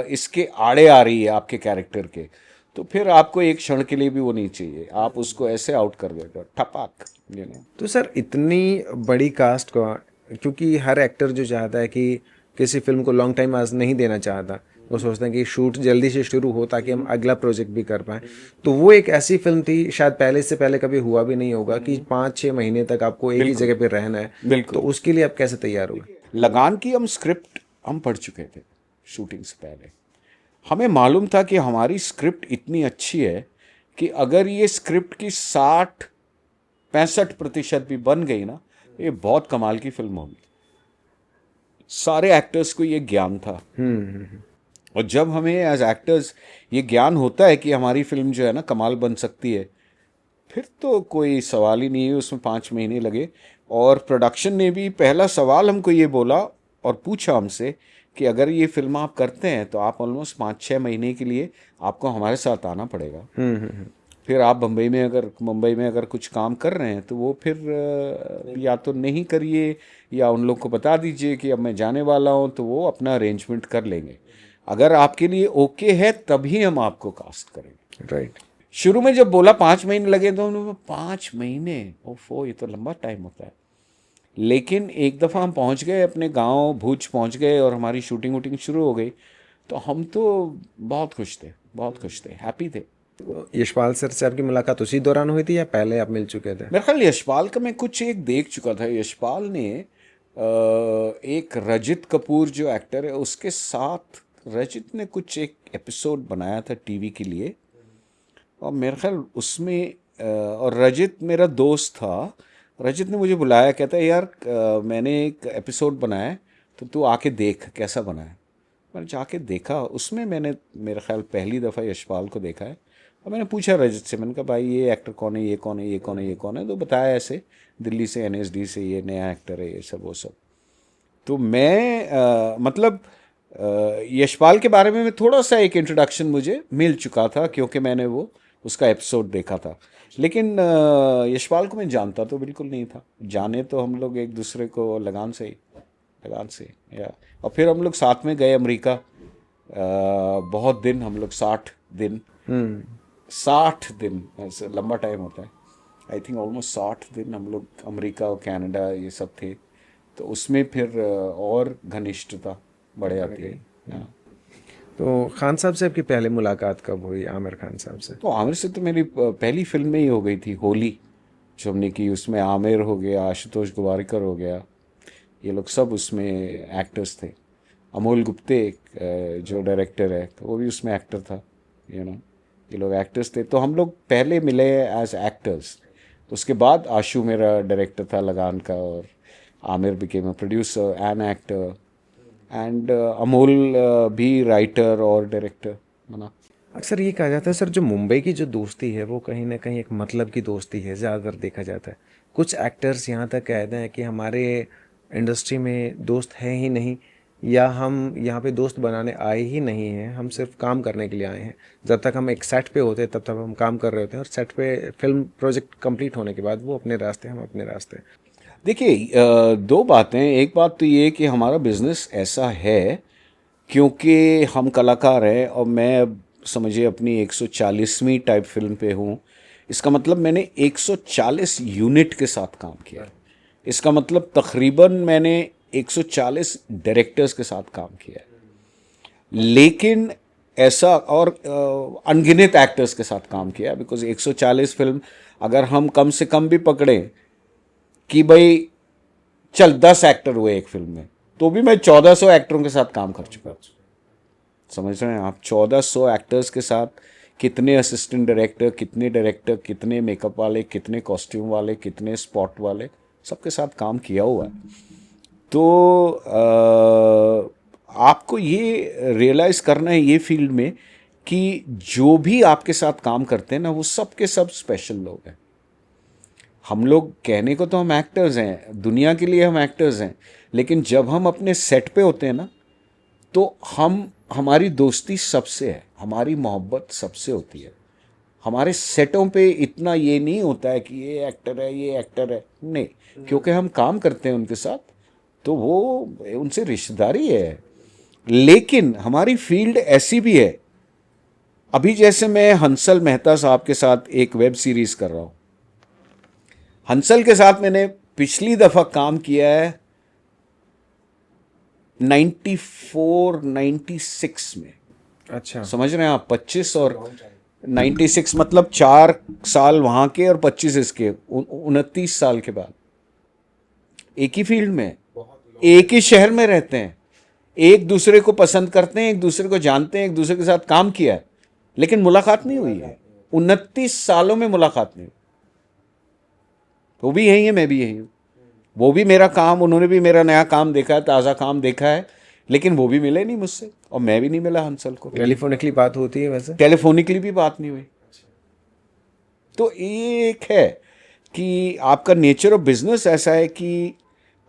इसके आड़े आ रही है आपके कैरेक्टर के, तो फिर आपको एक क्षण के लिए भी वो नहीं चाहिए, आप उसको ऐसे आउट कर देते हो ठपाक, यू नो। तो सर इतनी बड़ी कास्ट को, क्योंकि हर एक्टर जो चाहता है कि किसी फिल्म को लॉन्ग टाइम आज नहीं देना चाहता, वो सोचते हैं कि शूट जल्दी से शुरू हो ताकि हम अगला प्रोजेक्ट भी कर पाएँ। तो वो एक ऐसी फिल्म थी, शायद पहले से पहले कभी हुआ भी नहीं होगा कि 5-6 महीने तक आपको एक ही जगह पे रहना है। बिल्कुल। तो उसके लिए आप कैसे तैयार हुए? लगान की हम स्क्रिप्ट हम पढ़ चुके थे शूटिंग से पहले, हमें मालूम था कि हमारी स्क्रिप्ट इतनी अच्छी है कि अगर ये स्क्रिप्ट की 60-65% भी बन गई ना, ये बहुत कमाल की फिल्म होगी। सारे एक्टर्स को ये ज्ञान था। और जब हमें एज एक्टर्स ये ज्ञान होता है कि हमारी फिल्म जो है ना कमाल बन सकती है, फिर तो कोई सवाल ही नहीं है, उसमें 5 महीने लगे। और प्रोडक्शन ने भी पहला सवाल हमको ये बोला और पूछा हमसे कि अगर ये फिल्म आप करते हैं तो आप ऑलमोस्ट 5-6 महीने के लिए आपको हमारे साथ आना पड़ेगा। फिर आप मुंबई में अगर कुछ काम कर रहे हैं तो वो फिर या तो नहीं करिए, या उन लोग को बता दीजिए कि अब मैं जाने वाला हूँ, तो वो अपना अरेंजमेंट कर लेंगे। अगर आपके लिए ओके है तभी हम आपको कास्ट करेंगे। राइट। शुरू में जब बोला 5 महीने लगे तो उन्होंने 5 महीने, ओफो ये तो लंबा टाइम होता है। लेकिन एक दफ़ा हम पहुंच गए अपने गांव भुज पहुंच गए और हमारी शूटिंग वूटिंग शुरू हो गई, तो हम तो बहुत खुश थे, बहुत खुश थे, हैप्पी थे। तो यशपाल सर से आपकी मुलाकात उसी दौरान हुई थी या पहले आप मिल चुके थे? मेरे ख्याल यशपाल का मैं कुछ एक देख चुका था। यशपाल ने एक रजित कपूर जो एक्टर है उसके साथ, रजित ने कुछ एक एपिसोड बनाया था टीवी के लिए, और मेरे ख्याल उसमें और रजित मेरा दोस्त था। रजित ने मुझे बुलाया, कहता है यार मैंने एक एपिसोड बनाया है तो तू आके देख कैसा बना है। मैंने जाके देखा, उसमें मैंने मेरे ख्याल पहली दफ़ा यशपाल को देखा है। और मैंने पूछा रजित से, मैंने कहा भाई ये एक्टर कौन है, ये कौन है, ये कौन है, ये कौन है, तो बताया ऐसे दिल्ली से NSD से ये नया एक्टर है, ये सब वो सब। तो मैं मतलब यशपाल के बारे में थोड़ा सा एक इंट्रोडक्शन मुझे मिल चुका था क्योंकि मैंने वो उसका एपिसोड देखा था। लेकिन यशपाल को मैं जानता तो बिल्कुल नहीं था। जाने तो हम लोग एक दूसरे को लगान से या, और फिर हम लोग साथ में गए अमेरिका। बहुत दिन हम लोग 60 दिन 60 दिन ऐसे लंबा टाइम होता है। आई थिंक ऑलमोस्ट 60 दिन हम लोग अमेरिका और कनाडा ये सब थे, तो उसमें फिर और घनिष्ठता बढ़ जाती है। हाँ। तो खान साहब से आपकी पहले मुलाकात कब हुई, आमिर खान साहब से? तो आमिर से तो मेरी पहली फिल्म में ही हो गई थी, होली जो हमने की। उसमें आमिर हो गया, आशुतोष गोवारिकर हो गया, ये लोग सब उसमें एक्टर्स थे। अमोल गुप्ते जो डायरेक्टर है वो भी उसमें एक्टर था, ये लोग एक्टर्स थे। तो हम लोग पहले मिले एज एक्टर्स, उसके बाद आशु मेरा डायरेक्टर था लगान का, और Aamir became a producer and actor, and Amol भी राइटर और डायरेक्टर, है ना। अक्सर ये कहा जाता है सर, जो मुंबई की जो दोस्ती है वो कहीं ना कहीं एक मतलब की दोस्ती है, ज़्यादातर देखा जाता है। कुछ एक्टर्स यहाँ तक कहते हैं कि हमारे इंडस्ट्री में दोस्त है ही नहीं, या हम यहाँ पे दोस्त बनाने आए ही नहीं हैं, हम सिर्फ काम करने के लिए आए हैं। जब तक हम एक सेट पे होते हैं तब तक हम काम कर रहे होते हैं, और सेट पे फिल्म प्रोजेक्ट कंप्लीट होने के बाद वो अपने रास्ते, हम अपने रास्ते। देखिए दो बातें। एक बात तो ये कि हमारा बिजनेस ऐसा है क्योंकि हम कलाकार हैं, और मैं अब समझिए अपनी 140वीं टाइप फिल्म पे हूँ। इसका मतलब मैंने 140 यूनिट के साथ काम किया है। इसका मतलब तकरीबन मैंने 140 डायरेक्टर्स के साथ काम किया है। लेकिन ऐसा, और अनगिनत एक्टर्स के साथ काम किया है, बिकॉज 140 फिल्म अगर हम कम से कम भी पकड़ें कि भाई चल 10 एक्टर हुए एक फिल्म में, तो भी मैं 1400 एक्टरों के साथ काम कर चुका हूँ। समझ रहे हैं आप? 1400 एक्टर्स के साथ कितने असिस्टेंट डायरेक्टर, कितने डायरेक्टर, कितने मेकअप वाले, कितने कॉस्ट्यूम वाले, कितने स्पॉट वाले, सबके साथ काम किया हुआ है। तो आपको ये रियलाइज़ करना है ये फील्ड में कि जो भी आपके साथ काम करते हैं ना, वो सब के सब स्पेशल लोग हैं। हम लोग कहने को तो हम एक्टर्स हैं, दुनिया के लिए हम एक्टर्स हैं, लेकिन जब हम अपने सेट पे होते हैं ना, तो हमारी दोस्ती सबसे है, हमारी मोहब्बत सबसे होती है। हमारे सेटों पे इतना ये नहीं होता है कि ये एक्टर है, ये एक्टर है, नहीं, क्योंकि हम काम करते हैं उनके साथ, तो वो उनसे रिश्तेदारी है। लेकिन हमारी फील्ड ऐसी भी है, अभी जैसे मैं हंसल मेहता साहब के साथ एक वेब सीरीज कर रहा हूँ। हंसल के साथ मैंने पिछली दफ़ा काम किया है 94, 96 में। अच्छा, समझ रहे हैं आप? 25 और 96 मतलब 4 साल वहाँ के और 25 इसके, 29 साल के बाद। एक ही फील्ड में, एक ही शहर में रहते हैं, एक दूसरे को पसंद करते हैं, एक दूसरे को जानते हैं, एक दूसरे के साथ काम किया है, लेकिन मुलाकात नहीं हुई है। 29 सालों में मुलाकात नहीं हुई। वो भी यही है, मैं भी यही हूँ। वो भी मेरा काम, उन्होंने भी मेरा नया काम देखा है, ताज़ा काम देखा है, लेकिन वो भी मिले नहीं मुझसे और मैं भी नहीं मिला हंसल को। टेलीफोनिकली बात होती है वैसे? टेलीफोनिकली भी बात नहीं हुई। तो एक है कि आपका नेचर ऑफ बिजनेस ऐसा है कि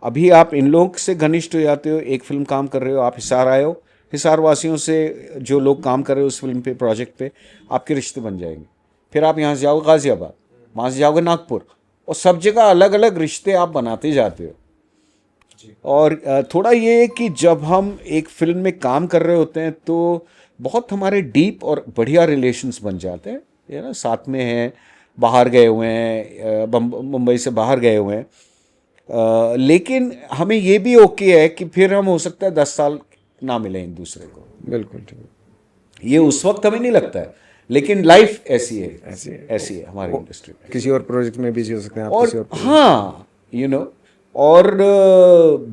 अभी आप इन लोगों से घनिष्ठ हो जाते हो, एक फिल्म काम कर रहे हो, आप हिसार आए हो, हिसार वासियों से जो लोग काम कर रहे हो उस फिल्म पे, प्रोजेक्ट पे, आपके रिश्ते बन जाएंगे। फिर आप यहाँ से जाओगे गाज़ियाबाद, वहाँ से जाओगे नागपुर, और सब जगह अलग अलग रिश्ते आप बनाते जाते हो। और थोड़ा ये है कि जब हम एक फिल्म में काम कर रहे होते हैं तो बहुत हमारे डीप और बढ़िया रिलेशंस बन जाते हैं, ये ना, साथ में हैं, बाहर गए हुए हैं, मुंबई से बाहर गए हुए हैं, लेकिन हमें ये भी ओके है कि फिर हम हो सकता है 10 साल ना मिलें एक दूसरे को। बिल्कुल ठीक। ये उस वक्त हमें नहीं लगता है, लेकिन लाइफ ऐसी है, ऐसी है हमारी इंडस्ट्री में। किसी और प्रोजेक्ट में बिजी हो सकते हैं आप, किसी और और हाँ, यू नो, और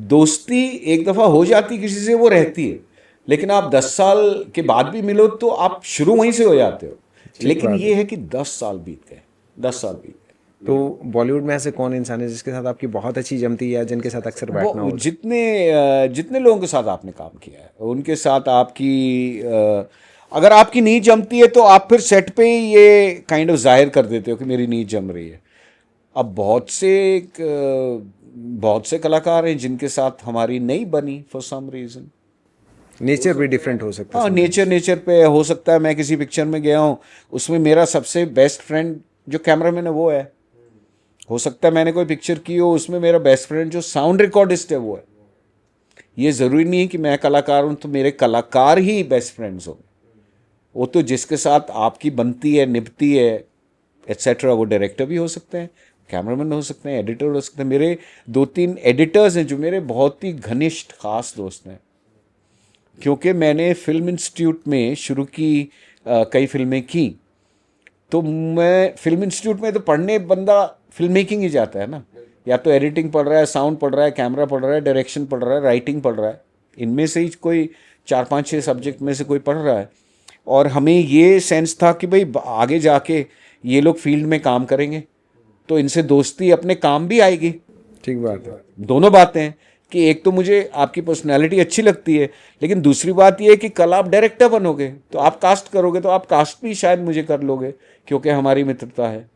दोस्ती एक दफ़ा हो जाती किसी से, वो रहती है, लेकिन आप 10 साल के बाद भी मिलो तो आप शुरू वहीं से हो जाते हो। लेकिन बात ये है कि 10 साल बीत गए, 10 साल बीत गए। तो बॉलीवुड में ऐसे कौन इंसान है जिसके साथ आपकी बहुत अच्छी जमती है या जिनके साथ अक्सर बैठना वो हो? जितने लोगों के साथ आपने काम किया है उनके साथ आपकी अगर आपकी नींद जमती है तो आप फिर सेट पे ही ये काइंड ऑफ जाहिर कर देते हो कि मेरी नींद जम रही है। अब बहुत से कलाकार हैं जिनके साथ हमारी नहीं बनी फॉर सम रीज़न। नेचर भी डिफरेंट हो सकता हाँ, है। नेचर पे हो सकता है। मैं किसी पिक्चर में गया हूँ, उसमें मेरा सबसे बेस्ट फ्रेंड जो कैमरामैन है वो है। हो सकता है मैंने कोई पिक्चर की हो, उसमें मेरा बेस्ट फ्रेंड जो साउंड रिकॉर्डिस्ट है वो है। ये ज़रूरी नहीं है कि मैं कलाकार हूँ तो मेरे कलाकार ही बेस्ट फ्रेंड्स हो। वो तो जिसके साथ आपकी बनती है, निभती है, एट्सेट्रा, वो डायरेक्टर भी हो सकते हैं, कैमरामैन हो सकते हैं, एडिटर हो सकते हैं। मेरे 2-3 एडिटर्स हैं जो मेरे बहुत ही घनिष्ठ खास दोस्त हैं, क्योंकि मैंने फिल्म इंस्टीट्यूट में शुरू की, कई फिल्में की। तो मैं फिल्म इंस्टीट्यूट में तो पढ़ने बंदा फिल्म मेकिंग ही जाता है ना, या तो एडिटिंग पढ़ रहा है, साउंड पढ़ रहा है, कैमरा पढ़ रहा है, डायरेक्शन पढ़ रहा है, राइटिंग पढ़ रहा है। इनमें से ही कोई 4-5-6 सब्जेक्ट में से कोई पढ़ रहा है। और हमें ये सेंस था कि भाई आगे जाके ये लोग फील्ड में काम करेंगे तो इनसे दोस्ती अपने काम भी आएगी। ठीक बात है। दोनों बातें हैं कि एक तो मुझे आपकी पर्सनैलिटी अच्छी लगती है, लेकिन दूसरी बात ये है कि कल आप डायरेक्टर बनोगे तो आप कास्ट करोगे तो आप कास्ट भी शायद मुझे कर लोगे, क्योंकि हमारी मित्रता है।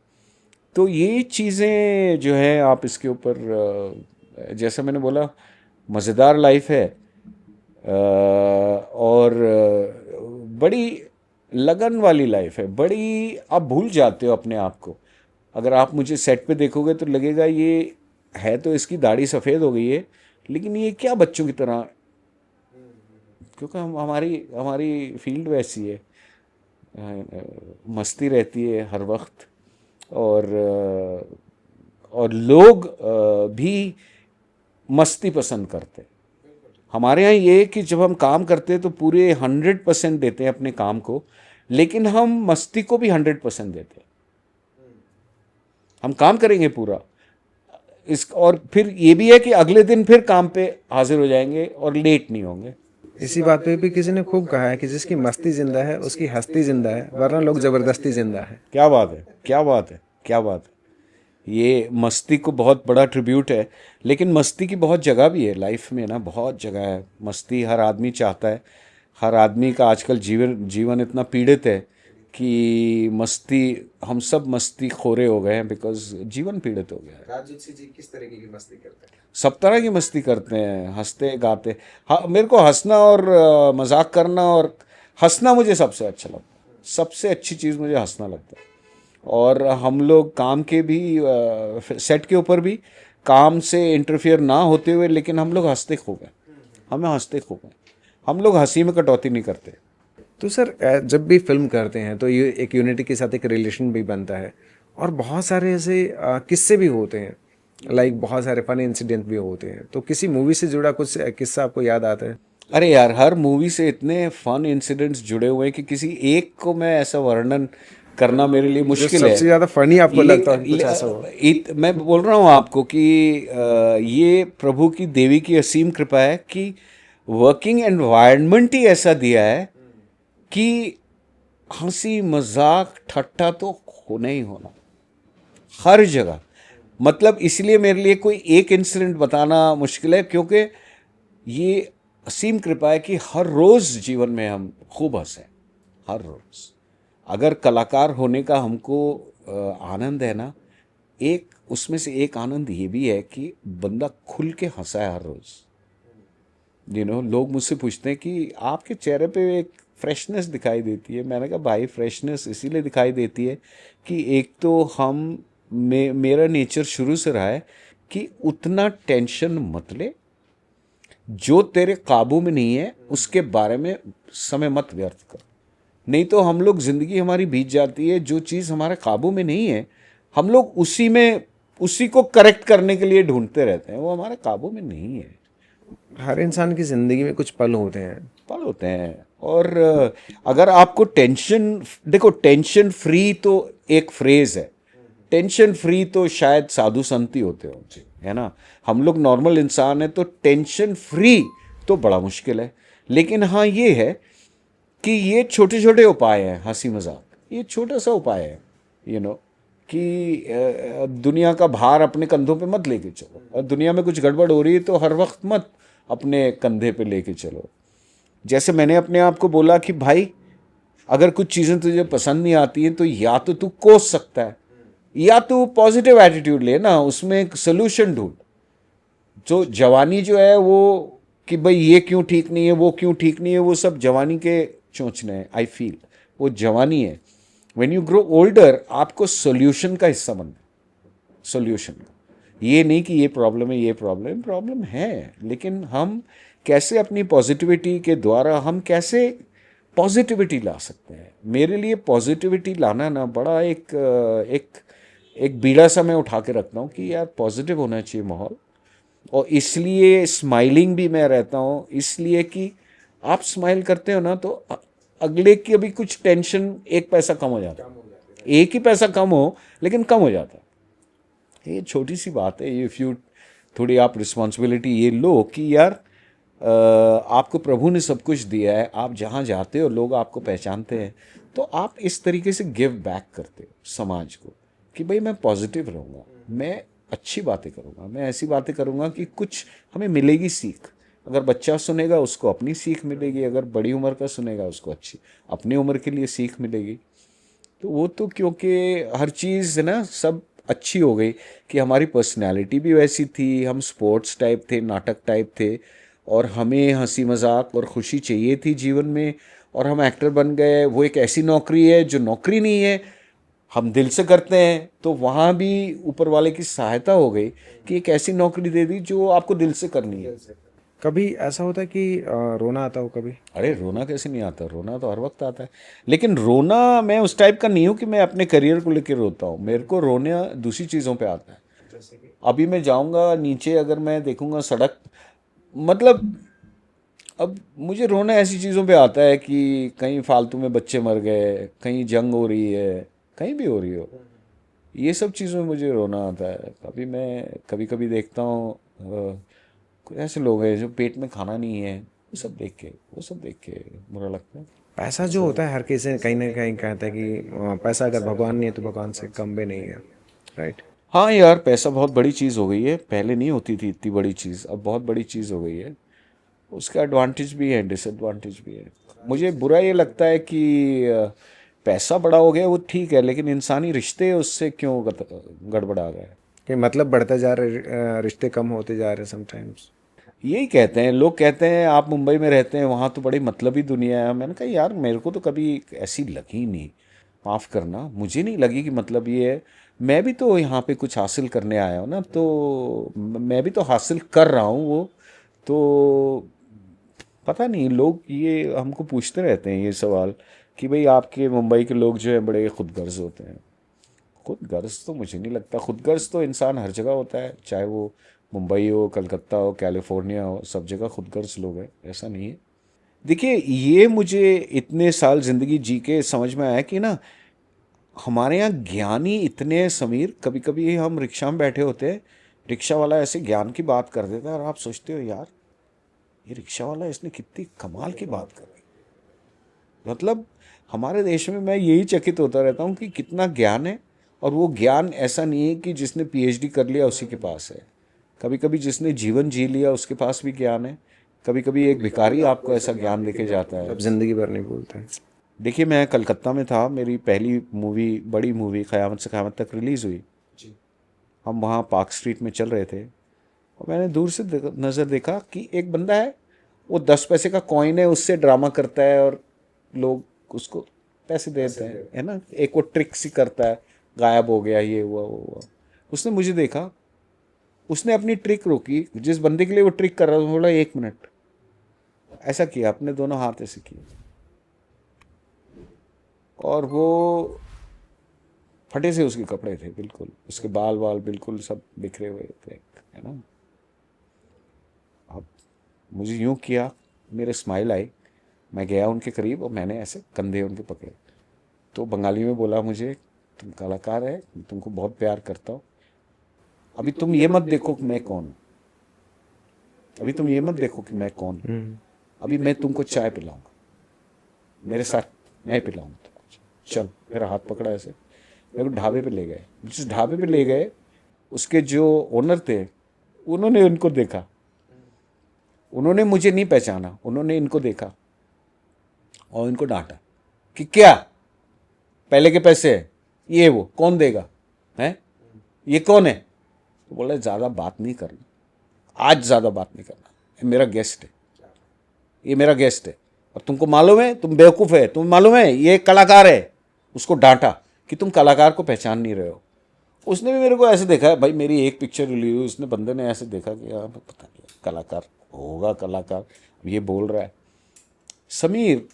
तो ये चीज़ें जो है आप इसके ऊपर, जैसे मैंने बोला, मज़ेदार लाइफ है, और बड़ी लगन वाली लाइफ है, बड़ी, आप भूल जाते हो अपने आप को। अगर आप मुझे सेट पे देखोगे तो लगेगा ये है तो इसकी दाढ़ी सफ़ेद हो गई है, लेकिन ये क्या बच्चों की तरह, क्योंकि हमारी हमारी फील्ड वैसी है, मस्ती रहती है हर वक्त। और लोग भी मस्ती पसंद करते हैं। हमारे यहाँ ये है कि जब हम काम करते हैं तो पूरे 100% देते हैं अपने काम को, लेकिन हम मस्ती को भी 100% देते हैं। हम काम करेंगे पूरा और फिर ये भी है कि अगले दिन फिर काम पे हाजिर हो जाएंगे और लेट नहीं होंगे। इसी बात पे भी किसी ने खूब कहा है कि जिसकी मस्ती जिंदा है उसकी हस्ती जिंदा है, वरना लोग जबरदस्ती जिंदा है। क्या बात है, क्या बात है, क्या बात है। ये मस्ती को बहुत बड़ा ट्रिब्यूट है, लेकिन मस्ती की बहुत जगह भी है लाइफ में ना, बहुत जगह है। मस्ती हर आदमी चाहता है। हर आदमी का आजकल जीवन इतना पीड़ित है कि मस्ती, हम सब मस्ती खोरे हो गए हैं, बिकॉज जीवन पीड़ित हो गया है। राजूची जी किस तरीके की मस्ती करते हैं? सब तरह की मस्ती करते हैं, हंसते गाते। हाँ, मेरे को हंसना और मजाक करना, और हंसना मुझे सबसे अच्छा लगता है। सबसे अच्छी चीज़ मुझे हंसना लगता है। और हम लोग काम के भी, सेट के ऊपर भी काम से इंटरफियर ना होते हुए, लेकिन हम लोग हंसते खूब हैं। हमें हंसते खूब हैं। हम लोग हंसी में कटौती नहीं करते। तो सर जब भी फिल्म करते हैं तो ये एक यूनिटी के साथ एक रिलेशन भी बनता है, और बहुत सारे ऐसे किस्से भी होते हैं, लाइक बहुत सारे फन इंसिडेंट भी होते हैं। तो किसी मूवी से जुड़ा कुछ किस्सा आपको याद आता है? अरे यार, हर मूवी से इतने फन इंसिडेंट्स जुड़े हुए हैं कि किसी एक को मैं ऐसा वर्णन करना मेरे लिए मुश्किल है। सबसे ज़्यादा फनी आपको लगता है कुछ ऐसा हो? मैं बोल रहा हूँ आपको कि ये प्रभु की, देवी की असीम कृपा है कि वर्किंग एनवायरनमेंट ही ऐसा दिया है कि हंसी मजाक ठट्टा तो होना ही होना हर जगह। मतलब इसलिए मेरे लिए कोई एक इंसिडेंट बताना मुश्किल है, क्योंकि ये असीम कृपा है कि हर रोज़ जीवन में हम खूब हंसें, हर रोज़। अगर कलाकार होने का हमको आनंद है ना, एक उसमें से एक आनंद ये भी है कि बंदा खुल के हंसा है हर रोज़। लोग मुझसे पूछते हैं कि आपके चेहरे पे एक फ्रेशनेस दिखाई देती है। मैंने कहा भाई, फ्रेशनेस इसीलिए दिखाई देती है कि एक तो मेरा नेचर शुरू से रहा है कि उतना टेंशन मत ले, जो तेरे काबू में नहीं है उसके बारे में समय मत व्यर्थ कर। नहीं तो हम लोग, ज़िंदगी हमारी बीत जाती है, जो चीज़ हमारे काबू में नहीं है हम लोग उसी को करेक्ट करने के लिए ढूंढते रहते हैं, वो हमारे काबू में नहीं है। हर इंसान की ज़िंदगी में कुछ पल होते हैं। पल होते हैं। और अगर आपको टेंशन, देखो टेंशन फ्री तो एक फ्रेज है, टेंशन फ्री तो शायद साधु संत ही होते हो, है ना। हम लोग नॉर्मल इंसान हैं तो टेंशन फ्री तो बड़ा मुश्किल है। लेकिन हाँ ये है कि ये छोटे छोटे उपाय हैं, हंसी मजाक, ये छोटा सा उपाय है, कि दुनिया का भार अपने कंधों पे मत लेके चलो, और दुनिया में कुछ गड़बड़ हो रही है तो हर वक्त मत अपने कंधे पे लेके चलो। जैसे मैंने अपने आप को बोला कि भाई अगर कुछ चीज़ें तुझे पसंद नहीं आती हैं तो या तो तू कोस सकता है, या तू पॉजिटिव एटीट्यूड ले ना, उसमें एक सोल्यूशन ढूंढ। जो जवानी जो है वो, कि भाई ये क्यों ठीक नहीं है, वो क्यों ठीक नहीं है, वो सब जवानी के चोंचने हैं। आई फील वो जवानी है। व्हेन यू ग्रो ओल्डर आपको सोल्यूशन का हिस्सा बनना है, सोल्यूशन का। ये नहीं कि ये प्रॉब्लम है, ये प्रॉब्लम है, लेकिन हम कैसे अपनी पॉजिटिविटी के द्वारा हम कैसे पॉजिटिविटी ला सकते हैं। मेरे लिए पॉजिटिविटी लाना ना बड़ा एक बीड़ा सा मैं उठा के रखता हूँ कि यार पॉजिटिव होना चाहिए माहौल। और इसलिए स्माइलिंग भी मैं रहता हूँ, इसलिए कि आप स्माइल करते हो ना तो अगले की अभी कुछ टेंशन एक पैसा कम हो जाता है, एक ही पैसा कम हो लेकिन कम हो जाता है। ये छोटी सी बात है। इफ़ यू थोड़ी आप रिस्पॉन्सिबिलिटी ये लो कि यार आपको प्रभु ने सब कुछ दिया है, आप जहाँ जाते हो लोग आपको पहचानते हैं, तो आप इस तरीके से गिव बैक करते हो समाज को कि भाई मैं पॉजिटिव रहूँगा, मैं अच्छी बातें करूँगा, मैं ऐसी बातें करूँगा कि कुछ हमें मिलेगी सीख। अगर बच्चा सुनेगा उसको अपनी सीख मिलेगी, अगर बड़ी उम्र का सुनेगा उसको अच्छी अपनी उम्र के लिए सीख मिलेगी। तो वो तो क्योंकि हर चीज़ है ना सब अच्छी हो गई कि हमारी पर्सनैलिटी भी वैसी थी, हम स्पोर्ट्स टाइप थे, नाटक टाइप थे, और हमें हंसी मजाक और खुशी चाहिए थी जीवन में, और हम एक्टर बन गए। वो एक ऐसी नौकरी है जो नौकरी नहीं है, हम दिल से करते हैं, तो वहाँ भी ऊपर वाले की सहायता हो गई कि एक ऐसी नौकरी दे दी जो आपको दिल से करनी है। कभी ऐसा होता है कि रोना आता हो कभी? अरे रोना कैसे नहीं आता, रोना तो हर वक्त आता है। लेकिन रोना मैं उस टाइप का नहीं हूँ कि मैं अपने करियर को लेकर रोता हूँ, मेरे को रोना दूसरी चीज़ों पे आता है। अभी मैं जाऊँगा नीचे, अगर मैं देखूँगा सड़क, मतलब अब मुझे रोना ऐसी चीज़ों पे आता है कि कहीं फालतू में बच्चे मर गए, कहीं जंग हो रही है, कहीं भी हो रही हो, ये सब चीज़ों में मुझे रोना आता है। कभी मैं कभी कभी देखता हूँ कुछ ऐसे लोग हैं जो पेट में खाना नहीं है, वो सब देख के बुरा लगता है। पैसा जो होता है हर किसी कहीं ना कहीं कहता है कि पैसा अगर भगवान नहीं है तो भगवान से कम भी नहीं है, राइट? हाँ यार, पैसा बहुत बड़ी चीज़ हो गई है, पहले नहीं होती थी इतनी बड़ी चीज़, अब बहुत बड़ी चीज़ हो गई है। उसका एडवांटेज भी है, डिसएडवांटेज भी है। मुझे बुरा ये लगता है कि पैसा बड़ा हो गया वो ठीक है, लेकिन इंसानी रिश्ते उससे क्यों गड़बड़ा गए। कि मतलब बढ़ते जा रहे, रिश्ते कम होते जा रहे समटाइम्स। यही कहते हैं लोग, कहते हैं आप मुंबई में रहते हैं वहाँ तो बड़ी मतलबी दुनिया है। मैंने कहा यार मेरे को तो कभी ऐसी लगी नहीं, माफ़ करना, मुझे नहीं लगी कि मतलब ये है। मैं भी तो यहाँ पे कुछ हासिल करने आया हूँ ना, तो मैं भी तो हासिल कर रहा हूँ वो। तो पता नहीं, लोग ये हमको पूछते रहते हैं ये सवाल कि भाई आपके मुंबई के लोग जो है बड़े खुदगर्ज होते हैं। खुदगर्ज तो मुझे नहीं लगता, खुदगर्ज तो इंसान हर जगह होता है, चाहे वो मुंबई हो, कलकत्ता हो, कैलिफोर्निया हो, सब जगह खुदगर्ज लोग हैं, ऐसा नहीं है। देखिए ये मुझे इतने साल ज़िंदगी जी के समझ में आया कि ना हमारे यहाँ ज्ञानी इतने हैं समीर, कभी कभी हम रिक्शा में बैठे होते हैं, रिक्शा वाला ऐसे ज्ञान की बात कर देता है और आप सोचते हो यार ये रिक्शा वाला इसने कितनी कमाल की बात कर दी। मतलब हमारे देश में मैं यही चकित होता रहता हूँ कि कितना ज्ञान है, और वो ज्ञान ऐसा नहीं है कि जिसने पीएचडी कर लिया उसी के पास है। कभी कभी जिसने जीवन जी लिया उसके पास भी ज्ञान है। कभी कभी एक भिखारी आपको ऐसा ज्ञान देके जाता है। अब जिंदगी भर नहीं भूलता है। देखिए मैं कलकत्ता में था, मेरी पहली मूवी, बड़ी मूवी क़यामत से क़यामत तक रिलीज़ हुई। हम वहाँ पार्क स्ट्रीट में चल रहे थे, और मैंने दूर से नज़र देखा कि एक बंदा है, वो 10 पैसे का कॉइन है उससे ड्रामा करता है और लोग उसको पैसे देते हैं, है ना। एक वो ट्रिक सी करता है, गायब हो गया, ये हुआ वो हुआ। उसने मुझे देखा, उसने अपनी ट्रिक रोकी, जिस बंदे के लिए वो ट्रिक कर रहा था बोला 1 मिनट, ऐसा किया, अपने दोनों हाथ ऐसे किए और वो फटे से उसके कपड़े थे बिल्कुल, उसके बाल वाल बिल्कुल सब बिखरे हुए थे, है ना। अब मुझे यूं किया, मेरे स्माइल आई, मैं गया उनके करीब और मैंने ऐसे कंधे उनके पकड़े, तो बंगाली में बोला मुझे, तुम कलाकार है, तुमको बहुत प्यार करता हूँ, अभी तुम ये मत देखो कि मैं कौन हूँ, अभी तुम ये मत देखो कि मैं कौन हूँ, अभी मैं तुमको चाय पिलाऊंगा, मेरे साथ मैं पिलाऊंगा तुमको, चल। मेरा हाथ पकड़ा ऐसे, मेरे को ढाबे पे ले गए। जिस ढाबे पे ले गए उसके जो ओनर थे उन्होंने उनको देखा, उन्होंने मुझे नहीं पहचाना, उन्होंने इनको देखा और इनको डांटा कि क्या पहले के पैसे है, ये वो कौन देगा, है ये कौन है। तो बोले ज़्यादा बात नहीं करना, आज ज़्यादा बात नहीं करना, ये मेरा गेस्ट है, ये मेरा गेस्ट है, और तुमको मालूम है, तुम बेवकूफ़ है, तुम्हें मालूम है ये कलाकार है। उसको डांटा कि तुम कलाकार को पहचान नहीं रहे हो। उसने भी मेरे को ऐसे देखा है, भाई मेरी एक पिक्चर रिलीज हुई, उसने बंदे ने ऐसे देखा कि हाँ पता नहीं कलाकार होगा, कलाकार ये बोल रहा है। समीर,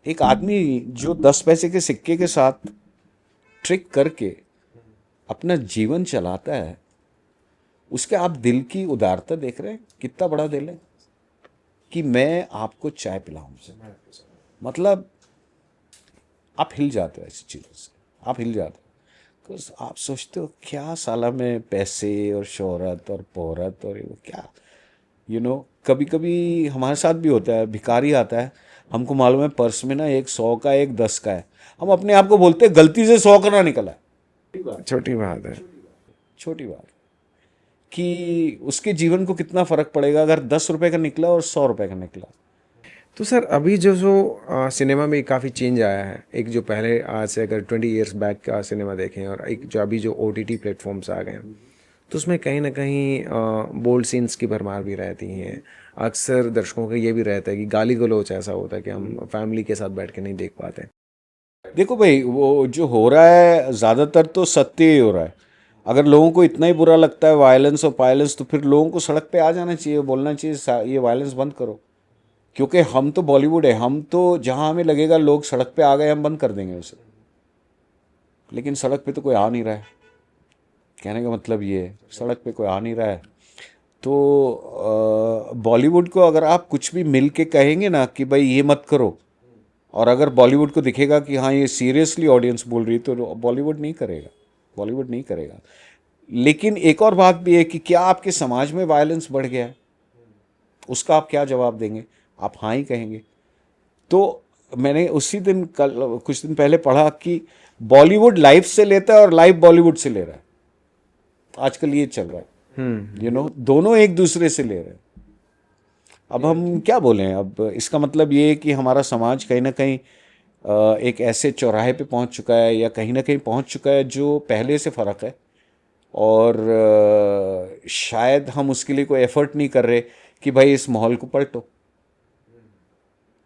एक आदमी जो 10 पैसे के सिक्के के साथ ट्रिक करके अपना जीवन चलाता है, उसके आप दिल की उदारता देख रहे हैं, कितना बड़ा दिल है कि मैं आपको चाय पिलाऊं। मतलब आप हिल जाते हो ऐसी चीज़ों से, आप हिल जाते हो, तो आप सोचते हो क्या साला में पैसे और शोहरत और पोहरत और वो क्या, कभी कभी हमारे साथ भी होता है, भिखारी आता है, हमको मालूम है पर्स में ना एक 100 का एक 10 का है, हम अपने आप को बोलते हैं गलती से 100 का ना निकला है। छोटी बात है। छोटी बात कि उसके जीवन को कितना फर्क पड़ेगा अगर 10 रुपए का निकला और 100 रुपए का निकला। तो सर अभी जो सिनेमा में काफ़ी चेंज आया है, एक जो पहले आज से अगर 20 इयर्स बैक का सिनेमा देखें और एक जो अभी जो OTT प्लेटफॉर्म्स आ गए हैं, तो उसमें कहीं ना कहीं बोल्ड सीन्स की भरमार भी रहती हैं। अक्सर दर्शकों का ये भी रहता है कि गाली गलौच ऐसा होता है कि हम फैमिली के साथ बैठ के नहीं देख पाते। देखो भाई, वो जो हो रहा है ज़्यादातर तो सत्य ही हो रहा है। अगर लोगों को इतना ही बुरा लगता है वायलेंस और पायलेंस, तो फिर लोगों को सड़क पे आ जाना चाहिए, बोलना चाहिए ये वायलेंस बंद करो। क्योंकि हम तो बॉलीवुड है, हम तो जहाँ हमें लगेगा लोग सड़क पे आ गए हम बंद कर देंगे उसे, लेकिन सड़क पे तो कोई आ नहीं रहा है। कहने का मतलब ये है, सड़क पे कोई आ नहीं रहा है। तो बॉलीवुड को अगर आप कुछ भी मिल के कहेंगे ना कि भाई ये मत करो, और अगर बॉलीवुड को दिखेगा कि हाँ ये सीरियसली ऑडियंस बोल रही है, तो बॉलीवुड नहीं करेगा, बॉलीवुड नहीं करेगा। लेकिन एक और बात भी है कि क्या आपके समाज में वायलेंस बढ़ गया है, उसका आप क्या जवाब देंगे? आप हाँ ही कहेंगे। तो मैंने उसी दिन कल कुछ दिन पहले पढ़ा कि बॉलीवुड लाइफ से लेता है और लाइफ बॉलीवुड से ले रहा है, आजकल ये चल रहा है। दोनों एक दूसरे से ले रहे हैं। अब हम क्या बोलें, अब इसका मतलब ये है कि हमारा समाज कहीं ना कहीं एक ऐसे चौराहे पे पहुंच चुका है, या कहीं ना कहीं पहुंच चुका है जो पहले से फ़र्क है, और शायद हम उसके लिए कोई एफर्ट नहीं कर रहे कि भाई इस माहौल को पलटो।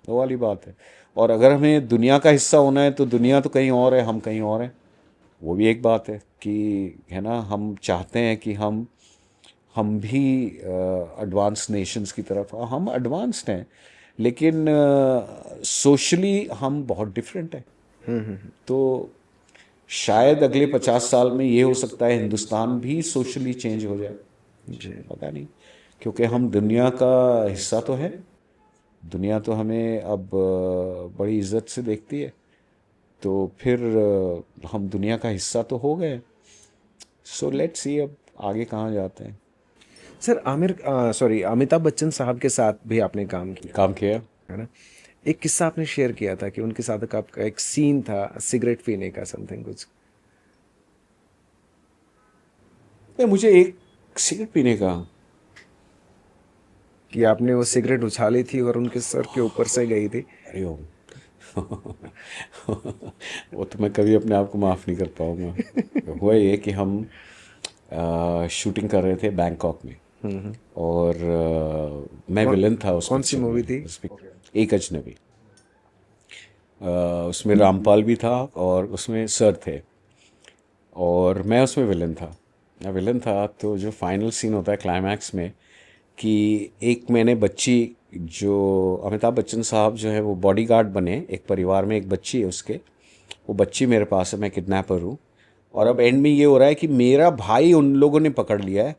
वो वाली बात है। और अगर हमें दुनिया का हिस्सा होना है तो दुनिया तो कहीं और है, हम कहीं और हैं। वो भी एक बात है कि, है ना, हम चाहते हैं कि हम भी एडवांस नेशंस की तरफ, हम एडवांस्ड हैं, लेकिन सोशली हम बहुत डिफरेंट हैं। तो शायद अगले 50 साल में ये हो सकता है हिंदुस्तान भी सोशली चेंज हो जाए, जी। पता नहीं, क्योंकि हम दुनिया का हिस्सा तो है, दुनिया तो हमें अब बड़ी इज्जत से देखती है, तो फिर हम दुनिया का हिस्सा तो हो गए। सो लेट्स सी अब आगे कहाँ जाते हैं। सर अमिताभ बच्चन साहब के साथ भी आपने काम किया काम किया। है ना। एक किस्सा आपने शेयर किया था कि उनके साथ आपका एक सीन था सिगरेट पीने का, समथिंग कुछ। मुझे एक सिगरेट पीने का, कि आपने वो सिगरेट उछाली थी और उनके सर के ऊपर से गई थी। अरे ओ वो तो मैं कभी अपने आप को माफ़ नहीं कर पाऊंगा। हुआ ये कि हम शूटिंग कर रहे थे बैंकॉक में, और मैं विलन था उस कौन सी पिक्चर मूवी में, थी? उस एक अजनबी। उसमें रामपाल भी था और उसमें सर थे, और मैं उसमें विलन था। मैं विलन था। तो जो फाइनल सीन होता है क्लाइमैक्स में कि एक मैंने बच्ची, जो अमिताभ बच्चन साहब जो है वो बॉडीगार्ड बने, एक परिवार में एक बच्ची है उसके, वो बच्ची मेरे पास है, मैं किडनैपर हूँ। और अब एंड में ये हो रहा है कि मेरा भाई उन लोगों ने पकड़ लिया है,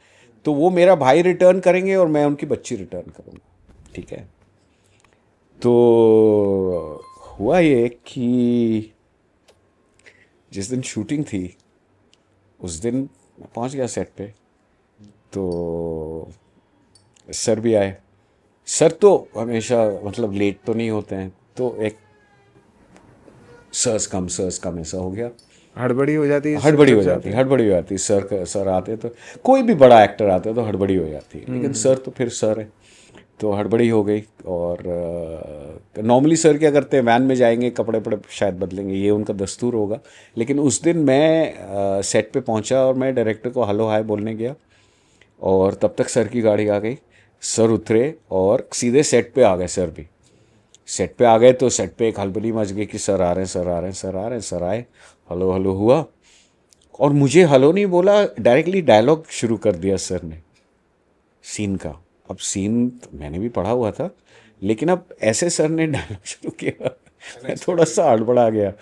तो वो मेरा भाई रिटर्न करेंगे और मैं उनकी बच्ची रिटर्न करूँगा, ठीक है। तो हुआ ये कि जिस दिन शूटिंग थी उस दिन मैं पहुंच गया सेट पे, तो सर भी आए। सर तो हमेशा मतलब लेट तो नहीं होते हैं, तो एक सर्स कम ऐसा हो गया। हड़बड़ी हो जाती है इससे हड़बड़ी जब हो जाते जाती, हैं। हड़बड़ी हो जाती। सर आते तो, कोई भी बड़ा एक्टर आता है तो हड़बड़ी हो जाती है, लेकिन सर तो फिर सर है, तो हड़बड़ी हो गई। और नॉर्मली सर क्या करते हैं, वैन में जाएंगे, कपड़े वपड़े शायद बदलेंगे, ये उनका दस्तूर होगा। लेकिन उस दिन मैं सेट पे पहुंचा और मैं डायरेक्टर को हेलो हाय बोलने गया, और तब तक सर की गाड़ी आ गई। सर उतरे और सीधे सेट पे आ गए। सर भी सेट पे आ गए तो सेट पे एक हलबली मच गई कि सर आ रहे हैं, सर आ रहे हैं, सर आ रहे हैं। सर आए, हेलो हेलो हुआ, और मुझे हेलो नहीं बोला, डायरेक्टली डायलॉग शुरू कर दिया सर ने सीन का। अब सीन तो मैंने भी पढ़ा हुआ था, लेकिन अब ऐसे सर ने डायलॉग शुरू किया, मैं थोड़ा सा हड़बड़ा गया।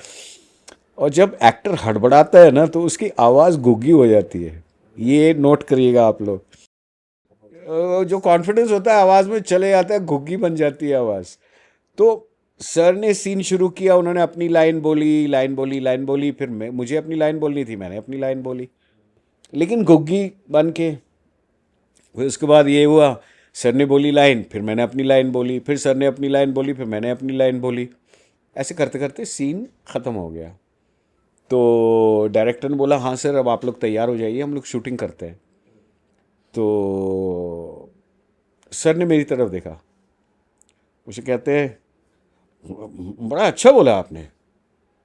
और जब एक्टर हड़बड़ाता है ना तो उसकी आवाज़ गुग्गी हो जाती है, ये नोट करिएगा आप लोग। जो कॉन्फिडेंस होता है आवाज़ में चले जाता है, घुग्गी बन जाती है आवाज़। तो सर ने सीन शुरू किया, उन्होंने अपनी लाइन बोली, लाइन बोली, लाइन बोली, फिर मैं, मुझे अपनी लाइन बोलनी थी, मैंने अपनी लाइन बोली, लेकिन घुग्गी बन के। फिर उसके बाद ये हुआ, सर ने बोली लाइन, फिर मैंने अपनी लाइन बोली, फिर सर ने अपनी लाइन बोली, फिर मैंने अपनी लाइन बोली। ऐसे करते करते सीन ख़त्म हो गया। तो डायरेक्टर ने बोला हाँ सर अब आप लोग तैयार हो जाइए, हम लोग शूटिंग करते हैं। तो सर ने मेरी तरफ देखा, मुझे कहते हैं बड़ा अच्छा बोला आपने,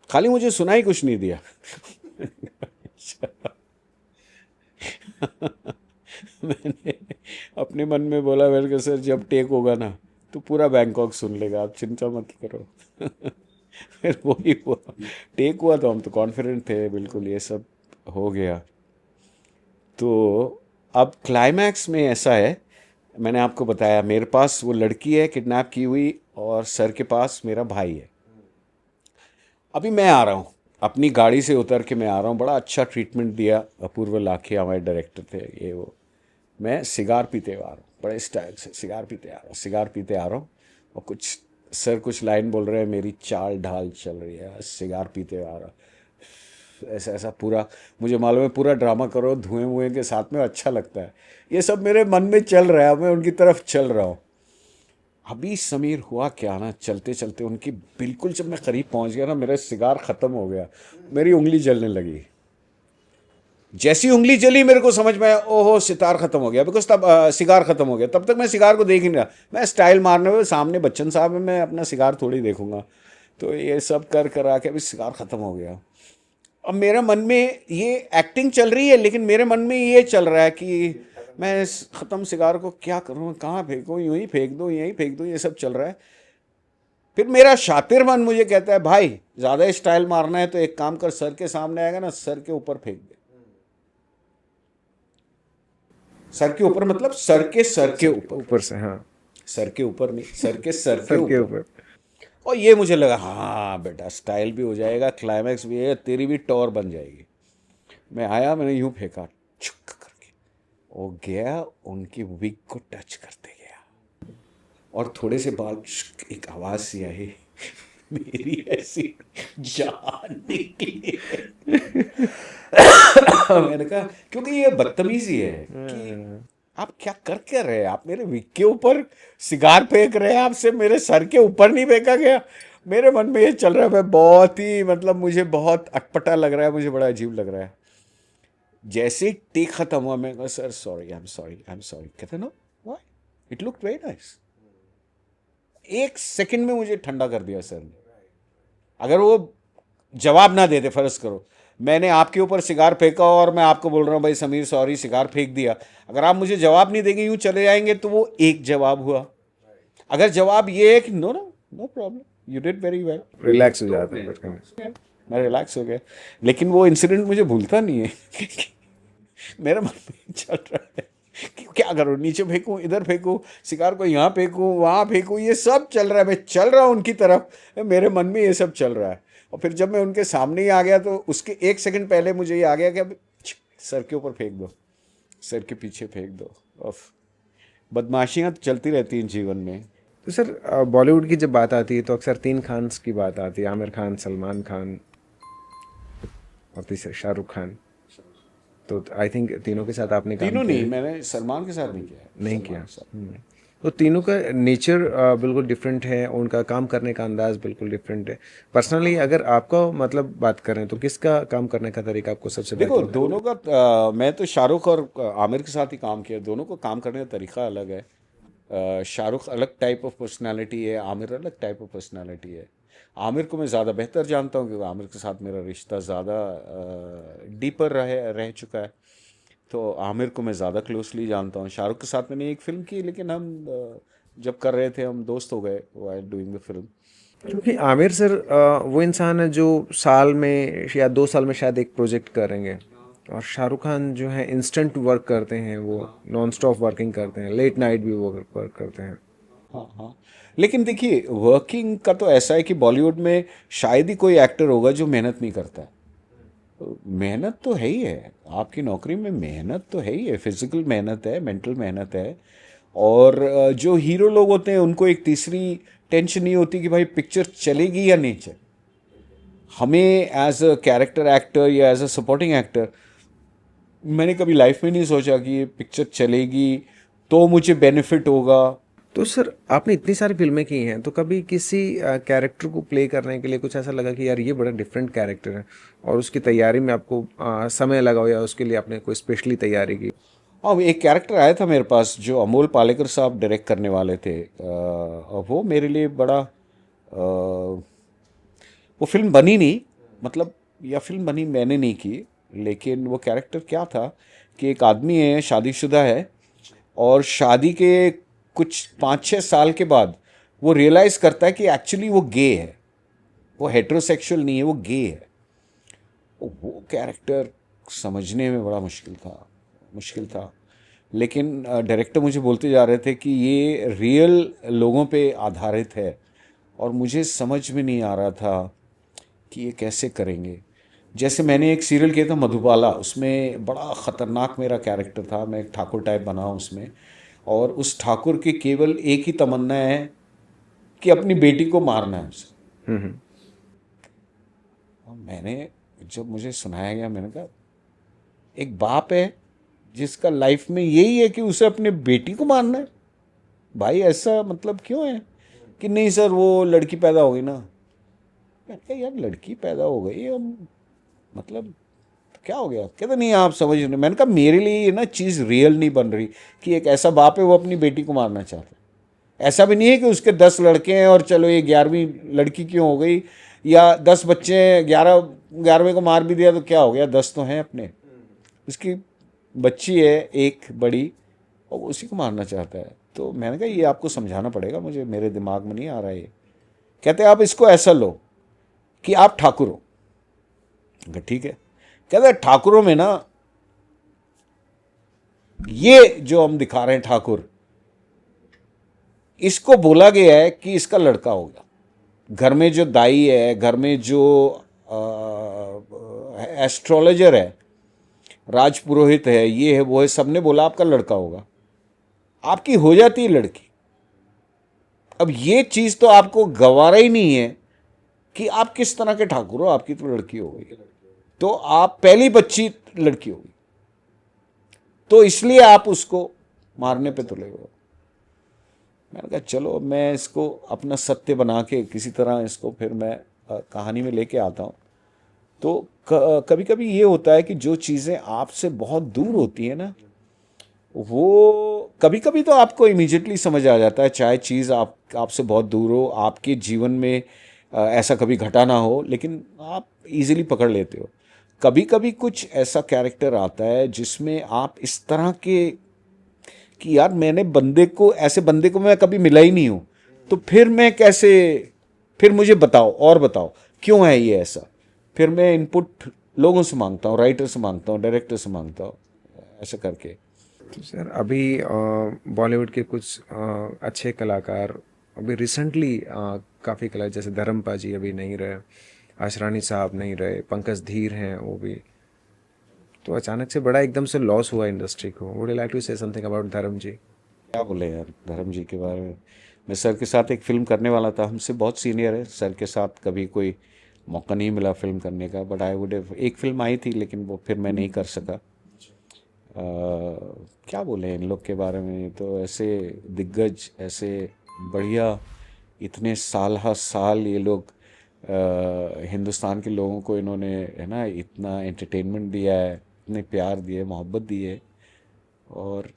खाली मुझे सुना ही कुछ नहीं दिया। मैंने अपने मन में बोला, मैंने कहा सर जब टेक होगा ना तो पूरा बैंकॉक सुन लेगा, आप चिंता मत करो। फिर वही हुआ, टेक हुआ तो हम तो कॉन्फिडेंट थे बिल्कुल, ये सब हो गया। तो अब क्लाइमैक्स में ऐसा है, मैंने आपको बताया मेरे पास वो लड़की है किडनैप की हुई, और सर के पास मेरा भाई है। अभी मैं आ रहा हूँ, अपनी गाड़ी से उतर के मैं आ रहा हूँ, बड़ा अच्छा ट्रीटमेंट दिया अपूर्व लाखे हमारे डायरेक्टर थे, ये वो। मैं सिगार पीते हुए आ रहा हूँ, बड़े स्टाइल से सिगार पीते आ रहा हूँ, सिगार पीते आ रहा हूँ, और कुछ सर कुछ लाइन बोल रहे हैं, मेरी चाल ढाल चल रही है, सिगार पीते हुए आ रहा हूँ। ऐसा ऐसा पूरा, मुझे मालूम है पूरा ड्रामा करो धुएं वुएं के साथ में, अच्छा लगता है। ये सब मेरे मन में चल रहा है, मैं उनकी तरफ चल रहा हूँ। अभी समीर हुआ क्या ना, चलते चलते उनकी बिल्कुल जब मैं करीब पहुंच गया ना, मेरा सिगार ख़त्म हो गया, मेरी उंगली जलने लगी। जैसी उंगली जली मेरे को समझ में आया, ओहो सितार ख़त्म हो गया, बिकॉज तब सिगार ख़त्म हो गया। तब तक मैं सिगार को देख ही नहीं रहा, मैं स्टाइल मारने में, सामने बच्चन साहब है, मैं अपना सिगार थोड़ी देखूंगा। तो ये सब कर करा के अभी सिगार ख़त्म हो गया। अब मेरे मन में ये एक्टिंग चल रही है, लेकिन मेरे मन में ये चल रहा है कि मैं इस ख़त्म सिगार को क्या करूँ, कहाँ फेंकूँ, यूं ही फेंक दूँ, यहीं फेंक दूँ, ये सब चल रहा है। फिर मेरा शातिर मन मुझे कहता है भाई ज़्यादा स्टाइल मारना है तो एक काम कर, सर के सामने आएगा ना, सर के ऊपर फेंक दे। सर के ऊपर मतलब सर के ऊपर, ऊपर से, हाँ। सर के ऊपर नहीं, सर के सर के ऊपर। ऊपर। और ये मुझे लगा हाँ बेटा स्टाइल भी हो जाएगा, क्लाइमैक्स भी है, तेरी भी टॉर बन जाएगी। मैं आया, मैंने यूं फेंका छुक करके, वो गया उनकी विग को टच करते गया, और थोड़े से बाल, एक आवाज़ सी आई, मेरी ऐसी जान निकली। मैंने कहा क्योंकि ये बदतमीजी है कि आप क्या कर क्या रहे हैं, आप मेरे विग के ऊपर सिगार फेंक रहे हैं, आपसे मेरे सर के ऊपर नहीं फेंका गया। मेरे मन में ये चल रहा है, मैं बहुत ही मतलब मुझे बहुत अटपटा लग रहा है, मुझे बड़ा अजीब लग रहा है। जैसे ही टेक खत्म हुआ, मैं कहा sir sorry, I am sorry, I am sorry. कहते no why, it look very nice. एक सेकंड में मुझे ठंडा कर दिया सर ने। अगर वो जवाब ना देते, फर्ज करो मैंने आपके ऊपर सिगार फेंका और मैं आपको बोल रहा हूँ भाई समीर सॉरी, सिगार फेंक दिया, अगर आप मुझे जवाब नहीं देंगे, यूं चले जाएंगे, तो वो एक जवाब हुआ। अगर जवाब ये है कि no no no problem, you did very well, relax हो जाता है। मैं रिलैक्स हो गया। लेकिन वो इंसिडेंट मुझे भूलता नहीं है। मेरे मन में चल रहा है कि क्या करूँ, नीचे फेंकूँ, इधर फेंकूँ, शिकार को यहाँ फेंकूँ, वहाँ फेंकूँ, ये सब चल रहा है। मैं चल रहा हूँ उनकी तरफ, मेरे मन में ये सब चल रहा है। और फिर जब मैं उनके सामने ही आ गया तो उसके 1 सेकंड पहले मुझे ये आ गया कि अब सर के ऊपर फेंक दो, सर के पीछे फेंक दो। ऑफ बदमाशियाँ तो चलती रहती हैं जीवन में। तो सर बॉलीवुड की जब बात आती है तो अक्सर तीन खान्स की बात आती है, आमिर खान, सलमान खान और तीसरे शाहरुख खान। तो आई थिंक तीनों के साथ आपने काम तीनों किया नहीं, है? मैंने सलमान के साथ नहीं किया है। नहीं सलमान किया। के साथ। तो तीनों का नेचर बिल्कुल डिफरेंट है, उनका काम करने का अंदाज बिल्कुल डिफरेंट है। पर्सनली अगर आपका मतलब बात करें तो किसका काम करने का तरीका आपको सबसे देखो बेहतर लगता दोनों का मैं तो शाहरुख और आमिर के साथ ही काम किया। दोनों को काम करने का तरीका अलग है। शाहरुख अलग टाइप ऑफ पर्सनालिटी है, आमिर अलग टाइप ऑफ पर्सनालिटी है। आमिर को मैं ज़्यादा बेहतर जानता हूँ क्योंकि आमिर के साथ मेरा रिश्ता ज़्यादा डीपर रह चुका है। तो आमिर को मैं ज़्यादा क्लोजली जानता हूँ। शाहरुख के साथ मैंने एक फ़िल्म की, लेकिन हम जब कर रहे थे हम दोस्त हो गए वाइल डूइंग द फिल्म। है? क्योंकि आमिर सर वो इंसान है जो साल में या 2 साल में शायद एक प्रोजेक्ट करेंगे, और शाहरुख खान जो है इंस्टेंट वर्क करते हैं, वो नॉन स्टॉप वर्किंग करते हैं, लेट नाइट भी वो वर्क करते हैं। हाँ हाँ, लेकिन देखिए वर्किंग का तो ऐसा है कि बॉलीवुड में शायद ही कोई एक्टर होगा जो मेहनत नहीं करता है। तो मेहनत तो है ही है, आपकी नौकरी में मेहनत तो है ही है, फिजिकल मेहनत है, मेंटल मेहनत है। और जो हीरो लोग होते हैं उनको एक तीसरी टेंशन नहीं होती कि भाई पिक्चर चलेगी या नहीं चले। हमें एज अ कैरेक्टर एक्टर या एज अ सपोर्टिंग एक्टर मैंने कभी लाइफ में नहीं सोचा कि ये पिक्चर चलेगी तो मुझे बेनिफिट होगा। तो सर आपने इतनी सारी फिल्में की हैं, तो कभी किसी कैरेक्टर को प्ले करने के लिए कुछ ऐसा लगा कि यार ये बड़ा डिफरेंट कैरेक्टर है, और उसकी तैयारी में आपको समय लगा हो, या उसके लिए आपने कोई स्पेशली तैयारी की? हाँ, एक कैरेक्टर आया था मेरे पास जो अमोल पालेकर साहब डायरेक्ट करने वाले थे। और वो मेरे लिए बड़ा वो फिल्म बनी नहीं, मतलब या फिल्म बनी मैंने नहीं की। लेकिन वो कैरेक्टर क्या था कि एक आदमी है, शादीशुदा है, और शादी के कुछ 5-6 साल के बाद वो रियलाइज़ करता है कि एक्चुअली वो गे है, वो हेट्रोसेक्सुअल नहीं है, वो गे है। वो कैरेक्टर समझने में बड़ा मुश्किल था। लेकिन डायरेक्टर मुझे बोलते जा रहे थे कि ये रियल लोगों पे आधारित है, और मुझे समझ में नहीं आ रहा था कि ये कैसे करेंगे। जैसे मैंने एक सीरियल किया था मधुबाला, उसमें बड़ा ख़तरनाक मेरा कैरेक्टर था, मैं एक ठाकुर टाइप बना हूँ उसमें। और उस ठाकुर की केवल एक ही तमन्ना है कि अपनी बेटी को मारना है उसे। और मैंने जब मुझे सुनाया गया, मैंने कहा एक बाप है जिसका लाइफ में यही है कि उसे अपने बेटी को मारना है। भाई ऐसा मतलब क्यों है कि नहीं सर वो लड़की पैदा हो गई ना। मैंने कहा यार लड़की पैदा हो गई, अब मतलब तो क्या हो गया? कहते नहीं आप समझ नहीं। मैंने कहा मेरे लिए ये ना चीज़ रियल नहीं बन रही कि एक ऐसा बाप है वो अपनी बेटी को मारना चाहता है। ऐसा भी नहीं है कि उसके 10 लड़के हैं और चलो ये 11वीं लड़की क्यों हो गई, या 10 बच्चे हैं, 11वें को मार भी दिया तो क्या हो गया, 10 तो हैं अपने। उसकी बच्ची है एक बड़ी, और वो उसी को मारना चाहता है। तो मैंने कहा ये आपको समझाना पड़ेगा मुझे, मेरे दिमाग में नहीं आ रहा है ये। कहते आप इसको ऐसा लो कि आप ठाकुर हो। मैंने कहा ठीक है। कहते ठाकुरों में ना ये जो हम दिखा रहे हैं ठाकुर, इसको बोला गया है कि इसका लड़का होगा। घर में जो दाई है, घर में जो एस्ट्रोलॉजर है, राज पुरोहित है, ये है वो है, सबने बोला आपका लड़का होगा। आपकी हो जाती है लड़की। अब ये चीज तो आपको गवारा ही नहीं है कि आप किस तरह के ठाकुर हो, आपकी तो लड़की हो गई, तो आप पहली बच्ची लड़की होगी, तो इसलिए आप उसको मारने पे तुले हो। मैंने कहा चलो मैं इसको अपना सत्य बना के किसी तरह इसको फिर मैं कहानी में लेके आता हूँ। तो कभी कभी ये होता है कि जो चीज़ें आपसे बहुत दूर होती हैं ना, वो कभी कभी तो आपको इमीडिएटली समझ आ जाता है, चाहे चीज़ आपसे बहुत दूर हो, आपके जीवन में ऐसा कभी घटा ना हो, लेकिन आप इजीली पकड़ लेते हो। कभी कभी कुछ ऐसा कैरेक्टर आता है जिसमें आप इस तरह के कि यार मैंने ऐसे बंदे को मैं कभी मिला ही नहीं हूँ, तो फिर मैं कैसे, फिर मुझे बताओ और बताओ क्यों है ये ऐसा। फिर मैं इनपुट लोगों से मांगता हूँ, राइटर से मांगता हूँ, डायरेक्टर से मांगता हूँ। ऐसा करके। तो सर अभी बॉलीवुड के कुछ अच्छे कलाकार अभी रिसेंटली काफ़ी कला जैसे धर्मपा जी अभी नहीं रहे, आशरानी साहब नहीं रहे, पंकज धीर हैं वो भी, तो अचानक से बड़ा एकदम से लॉस हुआ इंडस्ट्री को। Would you like to say something about Dharam ji? क्या बोले यार धर्म जी के बारे में। मैं सर के साथ एक फ़िल्म करने वाला था, हमसे बहुत सीनियर है, सर के साथ कभी कोई मौका नहीं मिला फिल्म करने का, बट आई वुड एक फ़िल्म आई थी लेकिन वो फिर मैं नहीं कर सका। क्या बोले इन लोग के बारे में, तो ऐसे दिग्गज, ऐसे बढ़िया, इतने साल हा साल ये लोग हिंदुस्तान के लोगों को इन्होंने, है ना, इतना एंटरटेनमेंट दिया है, इतने प्यार दिए, मोहब्बत दिए। और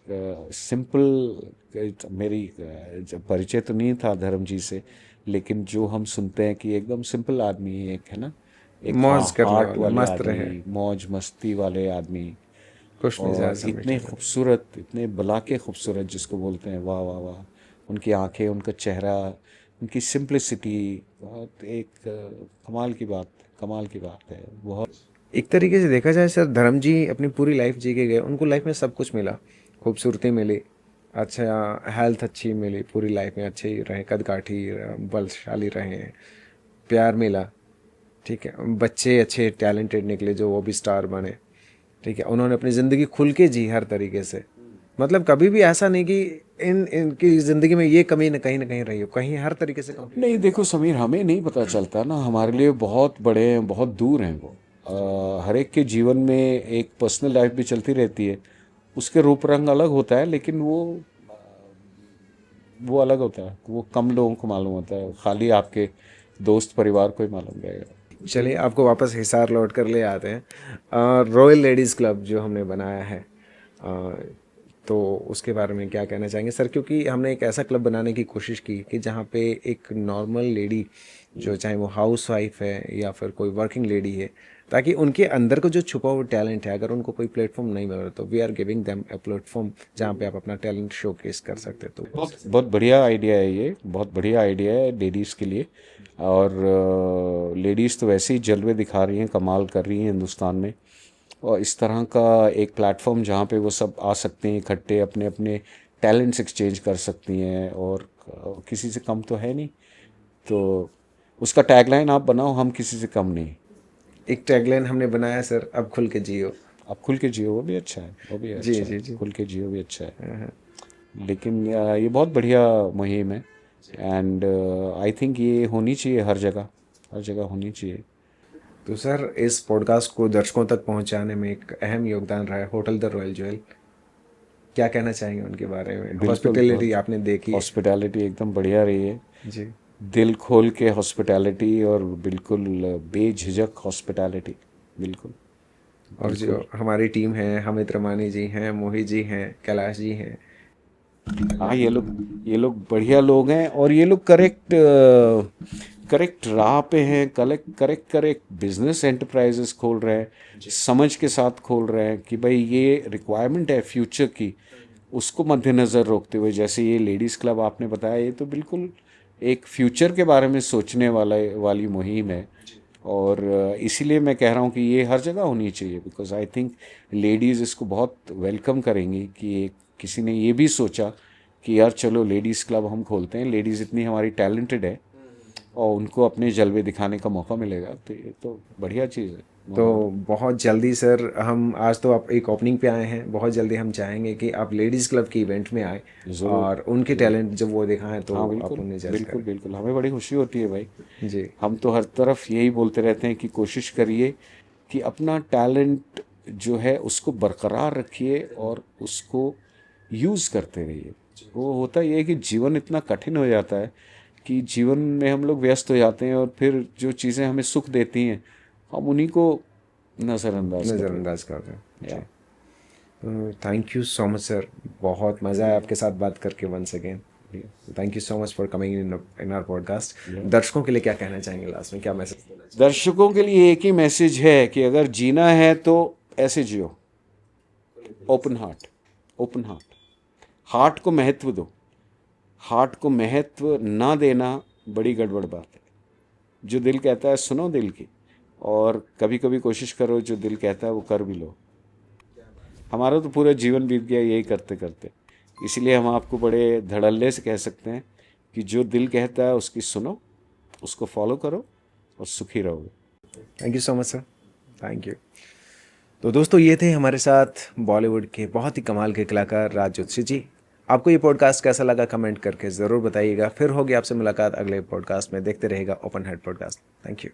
सिंपल मेरी जब परिचय तो नहीं था धर्म जी से, लेकिन जो हम सुनते हैं कि एकदम सिंपल आदमी है, एक, है ना, एक मौज करने हार्ट वाले, वाले मस्त रहे, आदमी, मौज मस्ती वाले आदमी, खुश और मिजाज इतने हमेशा रहे। खूबसूरत, इतने बुला के खूबसूरत जिसको बोलते हैं, वाह वाह वाह। उनकी आंखें, उनका चेहरा, उनकी सिंप्लिसिटी, बहुत एक कमाल की बात, कमाल की बात है बहुत। एक तरीके से देखा जाए सर, धर्म जी अपनी पूरी लाइफ जी के गए, उनको लाइफ में सब कुछ मिला, खूबसूरती मिली, अच्छा हेल्थ अच्छी मिली, पूरी लाइफ में अच्छे ही रहे, कदकाठी बलशाली रहे, प्यार मिला, ठीक है, बच्चे अच्छे टैलेंटेड निकले जो वो भी स्टार बने, ठीक है, उन्होंने अपनी ज़िंदगी खुल के जी हर तरीके से। मतलब कभी भी ऐसा नहीं कि इनकी ज़िंदगी में ये कमी न कहीं रही हो, कहीं हर तरीके से कम। नहीं देखो समीर, हमें नहीं पता चलता ना, हमारे लिए बहुत बड़े हैं, बहुत दूर हैं वो। हर एक के जीवन में एक पर्सनल लाइफ भी चलती रहती है, उसके रूप रंग अलग होता है, लेकिन वो अलग होता है, वो कम लोगों को मालूम होता है, खाली आपके दोस्त परिवार को ही मालूम रहेगा। चलिए आपको वापस हिसार लौट कर ले आते हैं। रॉयल लेडीज़ क्लब जो हमने बनाया है, अ, तो उसके बारे में क्या कहना चाहेंगे सर? क्योंकि हमने एक ऐसा क्लब बनाने की कोशिश की कि जहाँ पे एक नॉर्मल लेडी, जो चाहे वो हाउस वाइफ है या फिर कोई वर्किंग लेडी है, ताकि उनके अंदर का जो छुपा हुआ टैलेंट है, अगर उनको कोई प्लेटफॉर्म नहीं मिल रहा तो we are giving them a platform जहाँ पे आप अपना टैलेंट शोकेस कर सकते हैं। तो बहुत बहुत बढ़िया आइडिया है ये, बहुत बढ़िया आइडिया है लेडीज़ के लिए। और लेडीज़ तो वैसे ही जलवे दिखा रही हैं, कमाल कर रही हैं हिंदुस्तान में, और इस तरह का एक प्लेटफॉर्म जहाँ पे वो सब आ सकते हैं इकट्ठे, अपने अपने टैलेंट्स एक्सचेंज कर सकती हैं, और किसी से कम तो है नहीं। तो उसका टैगलाइन आप बनाओ, हम किसी से कम नहीं। एक टैगलाइन हमने बनाया सर, अब खुल के जियो। आप खुल के जियो, वो भी अच्छा है, वो भी जी अच्छा है, जी जी। खुल के जियो भी अच्छा है। लेकिन ये बहुत बढ़िया मुहिम है, एंड आई थिंक ये होनी चाहिए हर जगह, हर जगह होनी चाहिए। तो सर इस पॉडकास्ट को दर्शकों तक पहुंचाने में एक अहम योगदान रहा है होटल द रॉयल ज्वेल। क्या कहना चाहेंगे उनके बारे में? बिल्कुल, हॉस्पिटैलिटी आपने देखी है। हॉस्पिटैलिटी एकदम बढ़िया रही है, जी। दिल खोल के हॉस्पिटैलिटी, और बिल्कुल बेझिझक हॉस्पिटैलिटी, बिल्कुल और बिल्कुल। जो हमारी टीम है, हमिद रमानी जी हैं, मोहित जी हैं, कैलाश जी हैं। हाँ, ये लोग बढ़िया लोग हैं, और ये लोग करेक्ट करेक्ट राह पे हैं, correct correct correct business enterprises खोल रहे हैं, समझ के साथ खोल रहे हैं कि भाई ये रिक्वायरमेंट है फ्यूचर की, उसको मद्देनज़र रखते हुए। जैसे ये लेडीज़ क्लब आपने बताया, ये तो बिल्कुल एक फ्यूचर के बारे में सोचने वाली मुहिम है। और इसीलिए मैं कह रहा हूँ कि ये हर जगह होनी चाहिए, बिकॉज आई थिंक लेडीज़ इसको बहुत वेलकम करेंगी कि किसी ने ये भी सोचा कि यार चलो लेडीज़ क्लब हम खोलते हैं, लेडीज़ इतनी हमारी टैलेंटेड है और उनको अपने जलवे दिखाने का मौका मिलेगा, तो ये तो बढ़िया चीज़ है। तो बहुत जल्दी सर, हम आज तो आप एक ओपनिंग पे आए हैं, बहुत जल्दी हम चाहेंगे कि आप लेडीज़ क्लब की इवेंट में आए ज़रूर। और उनके टैलेंट जब वो दिखाएं तो हाँ आप बिल्कुल, उन्हें जज बिल्कुल करें। बिल्कुल, हमें बड़ी खुशी होती है भाई। जी। हम तो हर तरफ यही बोलते रहते हैं कि कोशिश करिए कि अपना टैलेंट जो है उसको बरकरार रखिए और उसको यूज़ करते रहिए। वो होता ये है कि जीवन इतना कठिन हो जाता है कि जीवन में हम लोग व्यस्त हो जाते हैं, और फिर जो चीज़ें हमें सुख देती हैं हम उन्हीं को नज़रअंदाज कर नज़रअंदाज देते कर रहे हैं हैं। जी। या thank you so much sir, बहुत मज़ा है आपके साथ बात करके once again. Thank you so much for coming in our podcast. दर्शकों के लिए क्या कहना चाहेंगे लास्ट में, क्या मैसेज देना चाहेंगे? दर्शकों के लिए एक ही मैसेज है कि अगर जीना है तो ऐसे जियो, open heart, open heart, heart को महत्व दो। हार्ट को महत्व ना देना बड़ी गड़बड़ बात है। जो दिल कहता है सुनो दिल की, और कभी कभी कोशिश करो जो दिल कहता है वो कर भी लो। हमारा तो पूरा जीवन बीत गया यही करते करते। इसलिए हम आपको बड़े धड़ल्ले से कह सकते हैं कि जो दिल कहता है उसकी सुनो, उसको फॉलो करो और सुखी रहोगे। Thank you so much sir, thank you. तो दोस्तों, ये थे हमारे साथ बॉलीवुड के बहुत ही कमाल के कलाकार राज जोशी जी। आपको ये पॉडकास्ट कैसा लगा कमेंट करके ज़रूर बताइएगा। फिर होगी आपसे मुलाकात अगले पॉडकास्ट में। देखते रहेगा open heart podcast. Thank you.